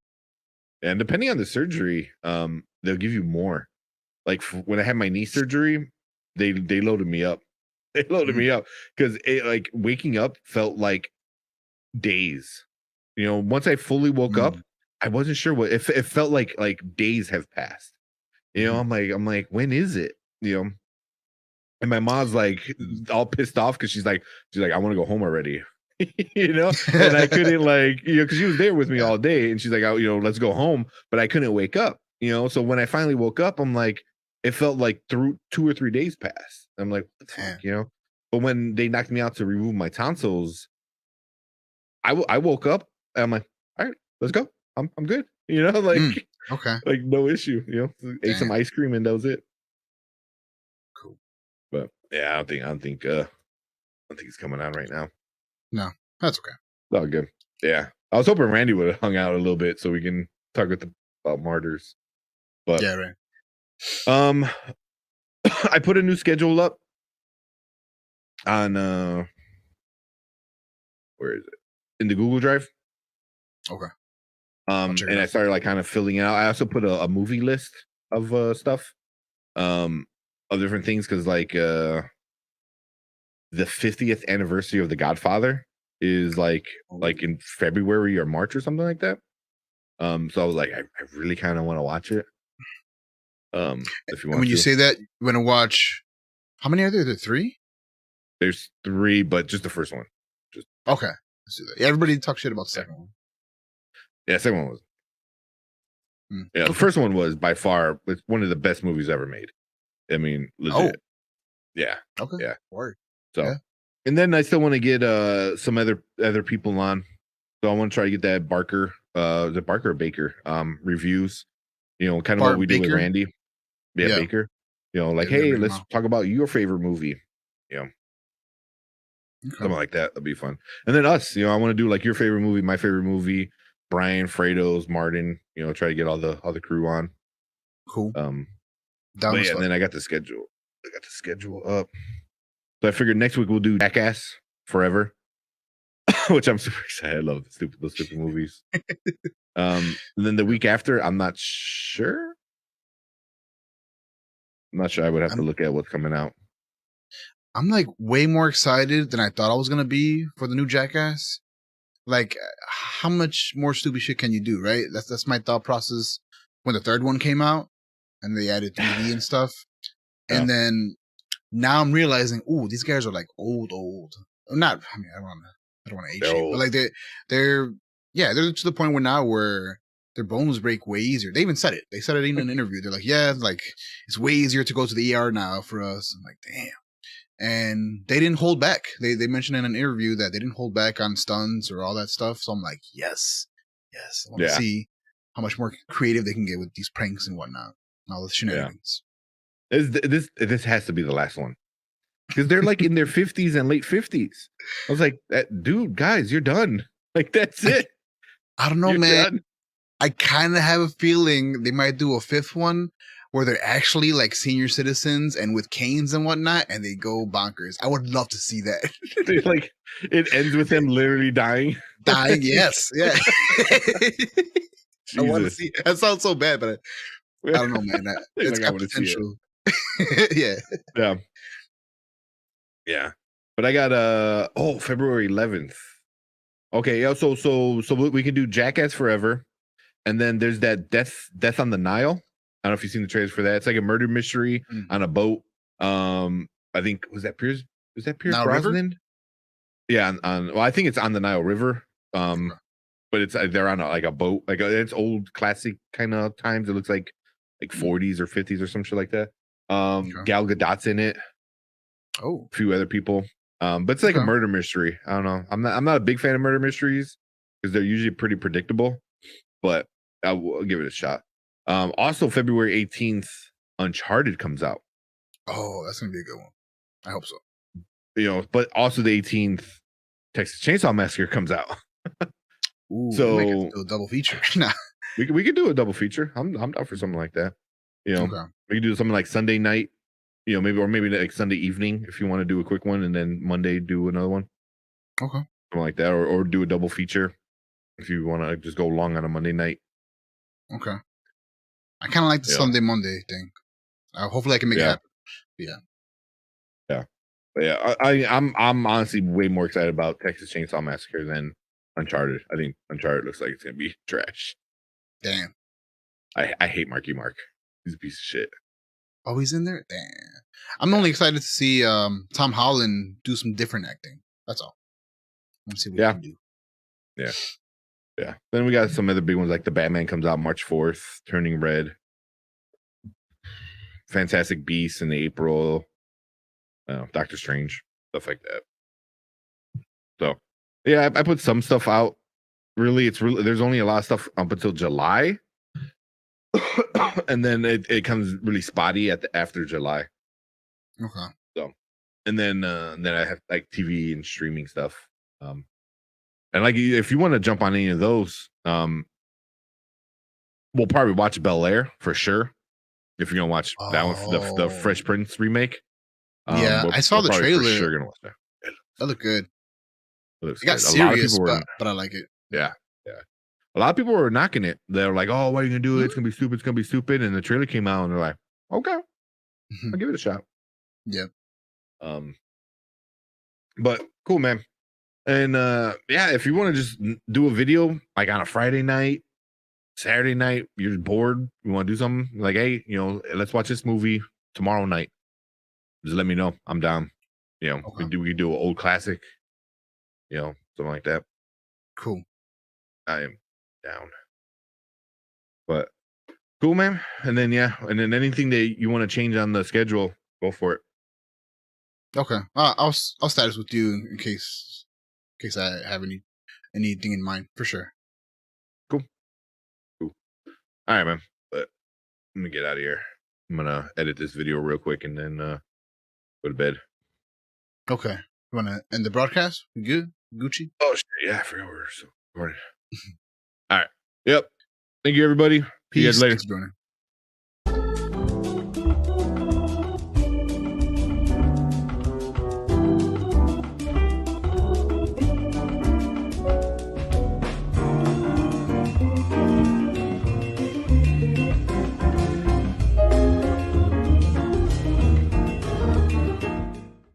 And depending on the surgery, they'll give you more. Like, when I had my knee surgery, they loaded me up. They loaded me up because like waking up felt like days. Once I fully woke up, I wasn't sure what it felt like days have passed. I'm like, when is it? And my mom's like all pissed off because she's like, I want to go home already. And I couldn't, like, because she was there with me all day, and she's like, "Oh, let's go home," but I couldn't wake up. So when I finally woke up, I'm like, it felt like through 2 or 3 days passed. I'm like, what the fuck, But when they knocked me out to remove my tonsils, I woke up I'm like, all right, let's go. I'm good. You know, like
Okay.
like no issue. You know, ate some
Damn.
ice cream and that was it.
Cool.
But yeah, I don't think it's coming out right now.
No, that's okay.
It's all good. Yeah, I was hoping Randy would have hung out a little bit so we can talk about Martyrs. But
Yeah, right.
I put a new schedule up on where is it? In the Google Drive.
Okay.
And
check it
I
out.
started like kind of filling it out. I also put a movie list of stuff, of different things because like the 50th anniversary of The Godfather is like in February or March or something like that. So I was like, I really kind of want to watch it. If you want
And when you
to.
say that, you want to watch, how many are there? There 3?
There's 3, but just the first one.
Okay. Let's do that. Yeah, everybody talk shit about the second one.
Yeah, second one was. Yeah, the first one was by far one of the best movies ever made. I mean, legit. Yeah.
Okay.
Yeah.
Word.
So,
Yeah.
and then I still want to get some other people on. So I want to try to get that Barker, the Barker or Baker reviews. You know, kind of what we do with
Baker?
Randy. Yeah,
Yeah.
Baker. You know, like,
Yeah,
hey,
bring him
let's
out.
talk about your favorite movie. You know,
Okay.
something like that. That'd be fun. And then us, you know, I want to do like your favorite movie, my favorite movie, Brian, Fredo's, Martin. You know, try to get all the crew on.
Cool.
Down
Down as
and
fuck.
then I got the schedule. Up. So I figured next week we'll do Jackass Forever, which I'm super excited. I love those stupid movies. And then the week after, I'm not sure. I would have to look at what's coming out.
I'm like way more excited than I thought I was gonna be for the new Jackass. Like, how much more stupid shit can you do, right? That's my thought process when the third one came out and they added 3D and stuff.
Yeah.
And then now I'm realizing, ooh, these guys are like old. Not, I mean, I don't want to age
They're
shame, but
old.
like they're to the point where their bones break way easier. They even said it. They said it in an interview. They're like, yeah, like it's way easier to go to the ER now for us. I'm like, damn. And they didn't hold back. They mentioned in an interview that they didn't hold back on stunts or all that stuff. So I'm like, yes. I want to see how much more creative they can get with these pranks and whatnot, and all the shenanigans.
This has to be the last one because they're like in their 50s and late 50s. I was like, dude, guys, you're done. Like that's it.
I don't know,
You're
man.
done.
I kind of have a feeling they might do a 5th one where they're actually like senior citizens and with canes and whatnot, and they go bonkers. I would love to see that.
Like it ends with them literally dying.
Dying, yes, yeah. I want to
Jesus.
see. That sounds so bad, but I don't know, man.
He's
It's
like, I
got
wanna see it.
potential. Yeah.
Yeah. But I got February 11th. Okay, yeah. So we can do Jackass Forever, and then there's that Death on the Nile. I don't know if you've seen the trailers for that. It's like a murder mystery on a boat. I think was that Pierce
Nile River?
Brosnan? Yeah, well, I think it's on the Nile River. But it's they're on a boat, like it's old classic kind of times. It looks like 40s or 50s or some shit like that. Gal Gadot's in it.
Oh,
a few other people. But it's like a murder mystery. I don't know. I'm not a big fan of murder mysteries because they're usually pretty predictable, but I'll give it a shot. Also February 18th, Uncharted comes out.
Oh, that's gonna be a good one. I hope so.
You know, but also the 18th, Texas Chainsaw Massacre comes out.
Ooh,
So
we might do a double feature. Nah.
we could do a double feature. I'm down for something like that. You know, we could do something like Sunday night. You know, maybe like Sunday evening if you want to do a quick one, and then Monday do another one.
Okay.
Something like that, or do a double feature if you want to just go long on a Monday night.
Okay. I kind of like the Sunday Monday thing. Hopefully, I can make it happen. Yeah.
But yeah, I'm honestly way more excited about Texas Chainsaw Massacre than Uncharted. I think Uncharted looks like it's gonna be trash.
Damn.
I hate Marky Mark. He's a piece of shit.
Oh, he's in there? Damn. I'm only excited to see Tom Holland do some different acting. That's all. Let's see what he can do.
Yeah. Then we got some other big ones like the Batman comes out March 4th, Turning Red. Fantastic Beasts in April. Doctor Strange, stuff like that. So yeah, I put some stuff out. it's really there's only a lot of stuff up until July. And then it comes really spotty after July.
Okay.
So, and then I have like TV and streaming stuff. And like if you want to jump on any of those, we'll probably watch Bel Air for sure. If you're gonna watch that one, the Fresh Prince remake.
Yeah, I saw the trailer.
For sure gonna watch that.
That looked good.
It looks
It got
good.
serious, but I like it.
Yeah. A lot of people were knocking it. They're like, "Oh, what are you gonna do? It's gonna be stupid. It's gonna be stupid." And the trailer came out, and they're like, "Okay, I'll give it a shot."
Yep.
But cool, man. And yeah, if you want to just do a video like on a Friday night, Saturday night, you're bored, you want to do something like, hey, let's watch this movie tomorrow night. Just let me know. I'm down. Okay. we do an old classic, something like that.
Cool.
I am down. But cool, man. And then anything that you want to change on the schedule, go for it.
Okay. I'll status with you in case I have anything in mind for sure.
Cool. All right, man. But let me get out of here. I'm gonna edit this video real quick and then go to bed.
Okay. You wanna end the broadcast? We good? Gucci?
Oh shit, yeah, I forgot we're recording. All right. Yep. Thank you, everybody. See you guys later.
Thanks, Bruno.